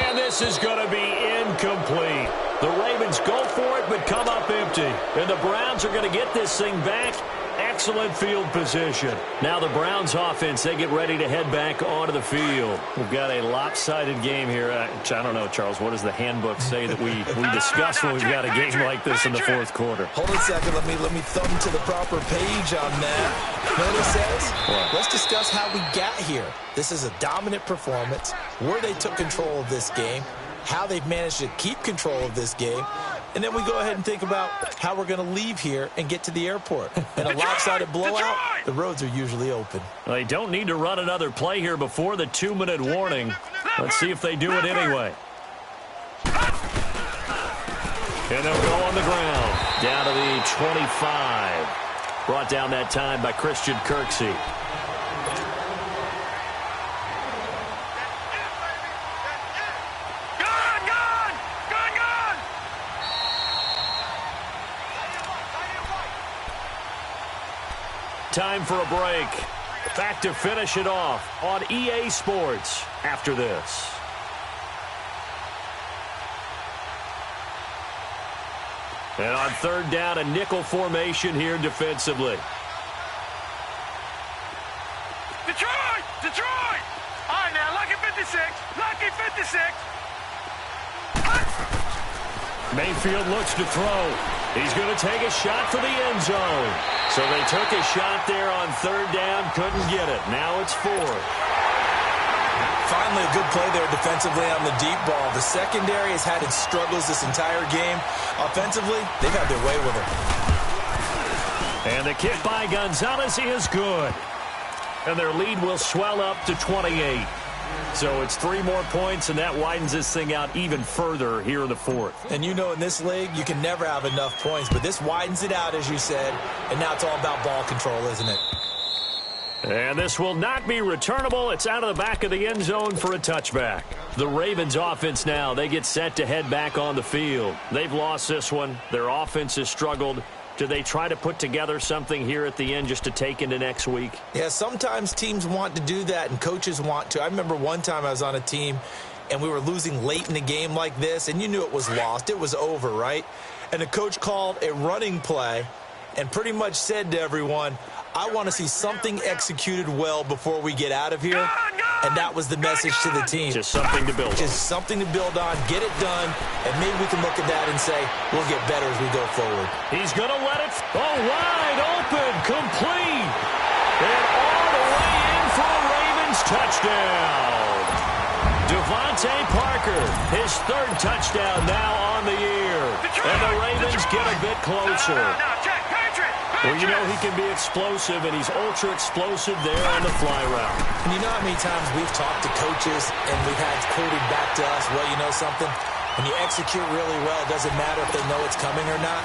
And this is going to be incomplete. The Ravens go for it, but come up empty. And the Browns are going to get this thing back. Excellent field position. Now the Browns offense, they get ready to head back onto the field. We've got a lopsided game here. I don't know, Charles, what does the handbook say that we discuss when we've got a game like this in the fourth quarter? Hold on a second. Let me thumb to the proper page on that. Know what it says? What? Let's discuss how we got here. This is a dominant performance, where they took control of this game, how they've managed to keep control of this game, and then we go ahead and think about how we're going to leave here and get to the airport. In a lopsided blowout, the roads are usually open. They don't need to run another play here before the 2-minute warning. Let's see if they do it anyway. And they'll go on the ground. Down to the 25. Brought down that time by Christian Kirksey. Time for a break. Back to finish it off on EA Sports after this. And on third down, a nickel formation here defensively. Detroit! Detroit! All right, now, lucky 56. Lucky 56. Mayfield looks to throw. He's going to take a shot for the end zone. So they took a shot there on third down, couldn't get it. Now it's 4. Finally, a good play there defensively on the deep ball. The secondary has had its struggles this entire game. Offensively, they've had their way with it. And the kick by Gonzalez is good. And their lead will swell up to 28. So it's 3 more points, and that widens this thing out even further here in the fourth. And you know, in this league, you can never have enough points, but this widens it out, as you said, and now it's all about ball control, isn't it? And this will not be returnable. It's out of the back of the end zone for a touchback. The Ravens offense now, they get set to head back on the field. They've lost this one. Their offense has struggled. Do they try to put together something here at the end just to take into next week? Yeah, sometimes teams want to do that and coaches want to. I remember one time I was on a team and we were losing late in the game like this, and you knew it was lost. It was over, right? And the coach called a running play and pretty much said to everyone, I want to see something executed well before we get out of here. And that was the message to the team. Just something to build on. Just something to build on, get it done, and maybe we can look at that and say, we'll get better as we go forward. He's going to let it. Oh, wide open, complete. And all the way in for a Ravens touchdown. Devontae Parker, his 3rd touchdown now on the year. And the Ravens get a bit closer. Well, you know he can be explosive, and he's ultra-explosive there on the fly route. And you know how many times we've talked to coaches and we've had quoted back to us, well, you know something? When you execute really well, it doesn't matter if they know it's coming or not.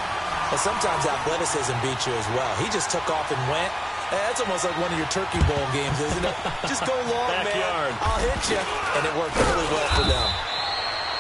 But sometimes athleticism beats you as well. He just took off and went. That's almost like one of your Turkey Bowl games, isn't it? Just go long, Backyard. man. I'll hit you. And it worked really well for them.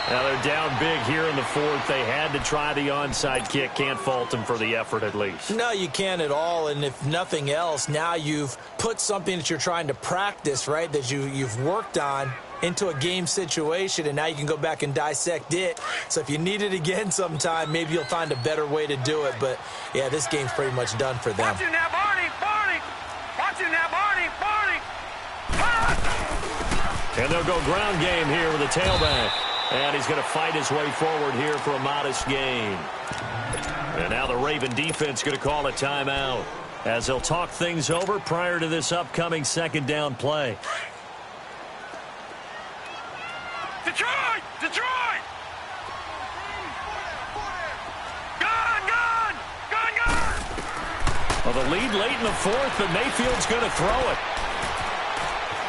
Now they're down big here in the fourth. They had to try the onside kick. Can't fault them for the effort at least. No, you can't at all. And if nothing else, now you've put something that you're trying to practice, right, that you've worked on into a game situation, and now you can go back and dissect it. So if you need it again sometime, maybe you'll find a better way to do it. But, yeah, this game's pretty much done for them. Watch it now, Barney. And they'll go ground game here with a tailback. And he's going to fight his way forward here for a modest gain. And now the Raven defense going to call a timeout as they'll talk things over prior to this upcoming second down play. Detroit! Detroit! Gun! Gun! Gun! Gun! Well, the lead late in the fourth, but Mayfield's going to throw it.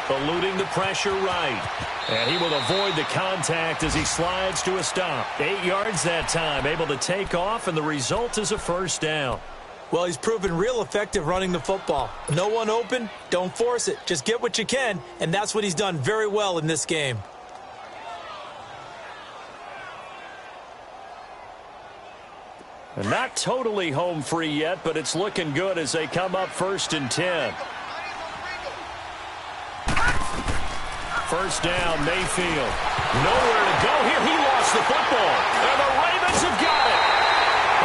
Eluding the pressure right. And he will avoid the contact as he slides to a stop. 8 yards that time, able to take off, and the result is a first down. Well, he's proven real effective running the football. No one open, don't force it. Just get what you can, and that's what he's done very well in this game. And not totally home free yet, but it's looking good as they come up 1st and 10. First down, Mayfield. Nowhere to go here. He lost the football. And the Ravens have got it.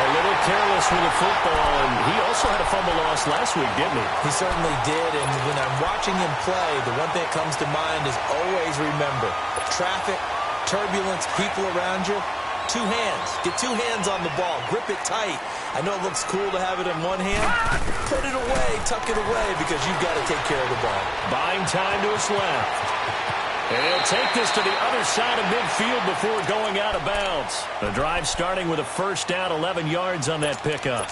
A little careless with the football, and he also had a fumble loss last week, didn't he? He certainly did, and when I'm watching him play, the one thing that comes to mind is always remember, traffic, turbulence, people around you, 2 hands. Get 2 hands on the ball. Grip it tight. I know it looks cool to have it in one hand. Put it away, tuck it away, because you've got to take care of the ball. Buying time to his left. And he'll take this to the other side of midfield before going out of bounds. The drive starting with a first down, 11 yards on that pickup.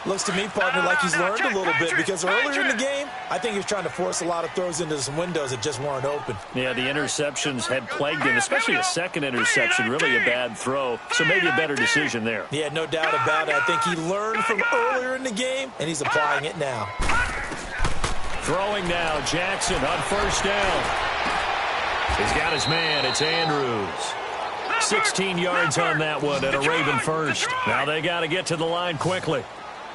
Looks to me, partner, like he's learned a little bit, because earlier in the game, I think he was trying to force a lot of throws into some windows that just weren't open. Yeah, the interceptions had plagued him, especially a second interception, really a bad throw. So maybe a better decision there. Yeah, no doubt about it. I think he learned from earlier in the game, and he's applying it now. Throwing now, Jackson on first down. He's got his man. It's Andrews. 16 yards on that one and a Raven first. Now they got to get to the line quickly.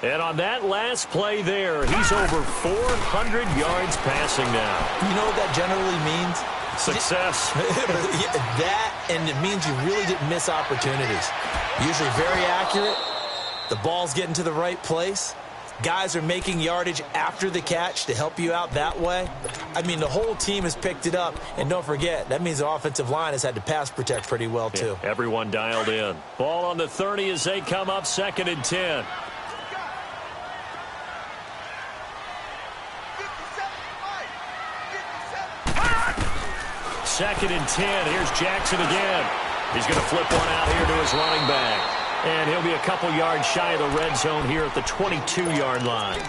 And on that last play there, he's over 400 yards passing now. You know what that generally means? Success. That, and it means you really didn't miss opportunities. Usually very accurate. The ball's getting to the right place. Guys are making yardage after the catch to help you out that way. I mean, the whole team has picked it up. And don't forget, that means the offensive line has had to pass protect pretty well, too. Yeah, everyone dialed in. Ball on the 30 as they come up 2nd and 10. Second and 10. Here's Jackson again. He's going to flip one out here to his running back. And he'll be a couple yards shy of the red zone here at the 22-yard line.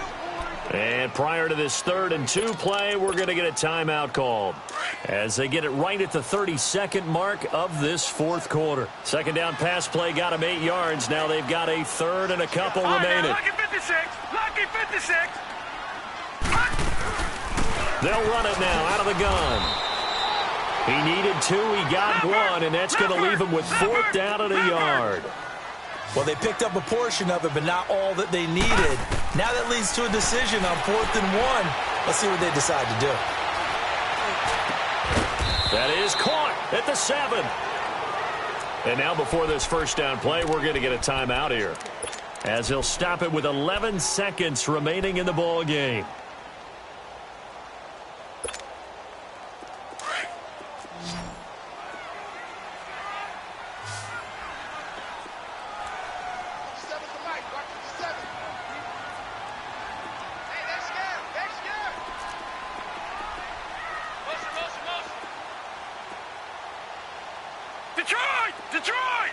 And prior to this 3rd and 2 play, we're going to get a timeout called as they get it right at the 32nd mark of this 4th quarter. Second down pass play got them 8 yards. Now they've got a 3rd and a couple remaining. Lucky 56. Lucky 56. They'll run it now out of the gun. He needed 2, he got 1, and that's going to leave him with 4th down and a yard. Well, they picked up a portion of it, but not all that they needed. Now that leads to a decision on 4th and 1. Let's see what they decide to do. That is caught at the 7. And now before this first down play, we're going to get a timeout here, as he'll stop it with 11 seconds remaining in the ball game. Detroit! Detroit!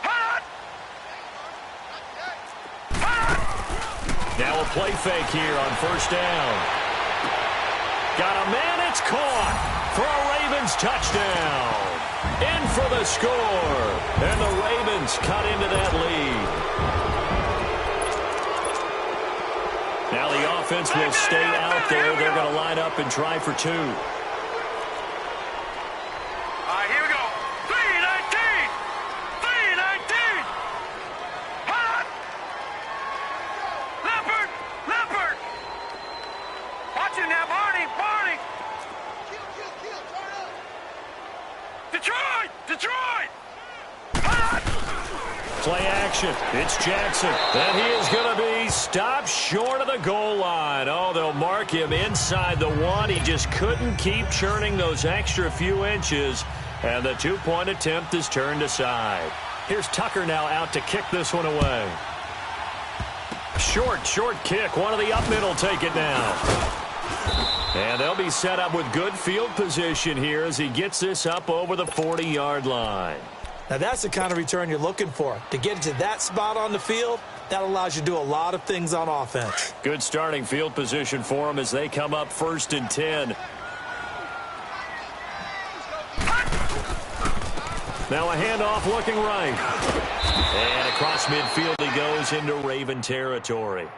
Hot! Now a play fake here on first down. Got a man, it's caught for a Ravens touchdown. In for the score. And the Ravens cut into that lead. Now the offense will stay out there. They're going to line up and try for 2. Here we go. 319! 319! Hot! Leopard! Leopard! Watch it now, Barney! Barney! Kill, turn up! Detroit! Detroit! Hot! Play action. It's Jackson. And he is going to be stopped short of the goal line. Oh, they'll mark him inside the one. He just couldn't keep churning those extra few inches. And the two-point attempt is turned aside. Here's Tucker now out to kick this one away. Short kick. One of the up middle take it now. And they'll be set up with good field position here as he gets this up over the 40-yard line. Now, that's the kind of return you're looking for. To get to that spot on the field, that allows you to do a lot of things on offense. Good starting field position for them as they come up 1st and 10. Now a handoff looking right. And across midfield he goes into Raven territory.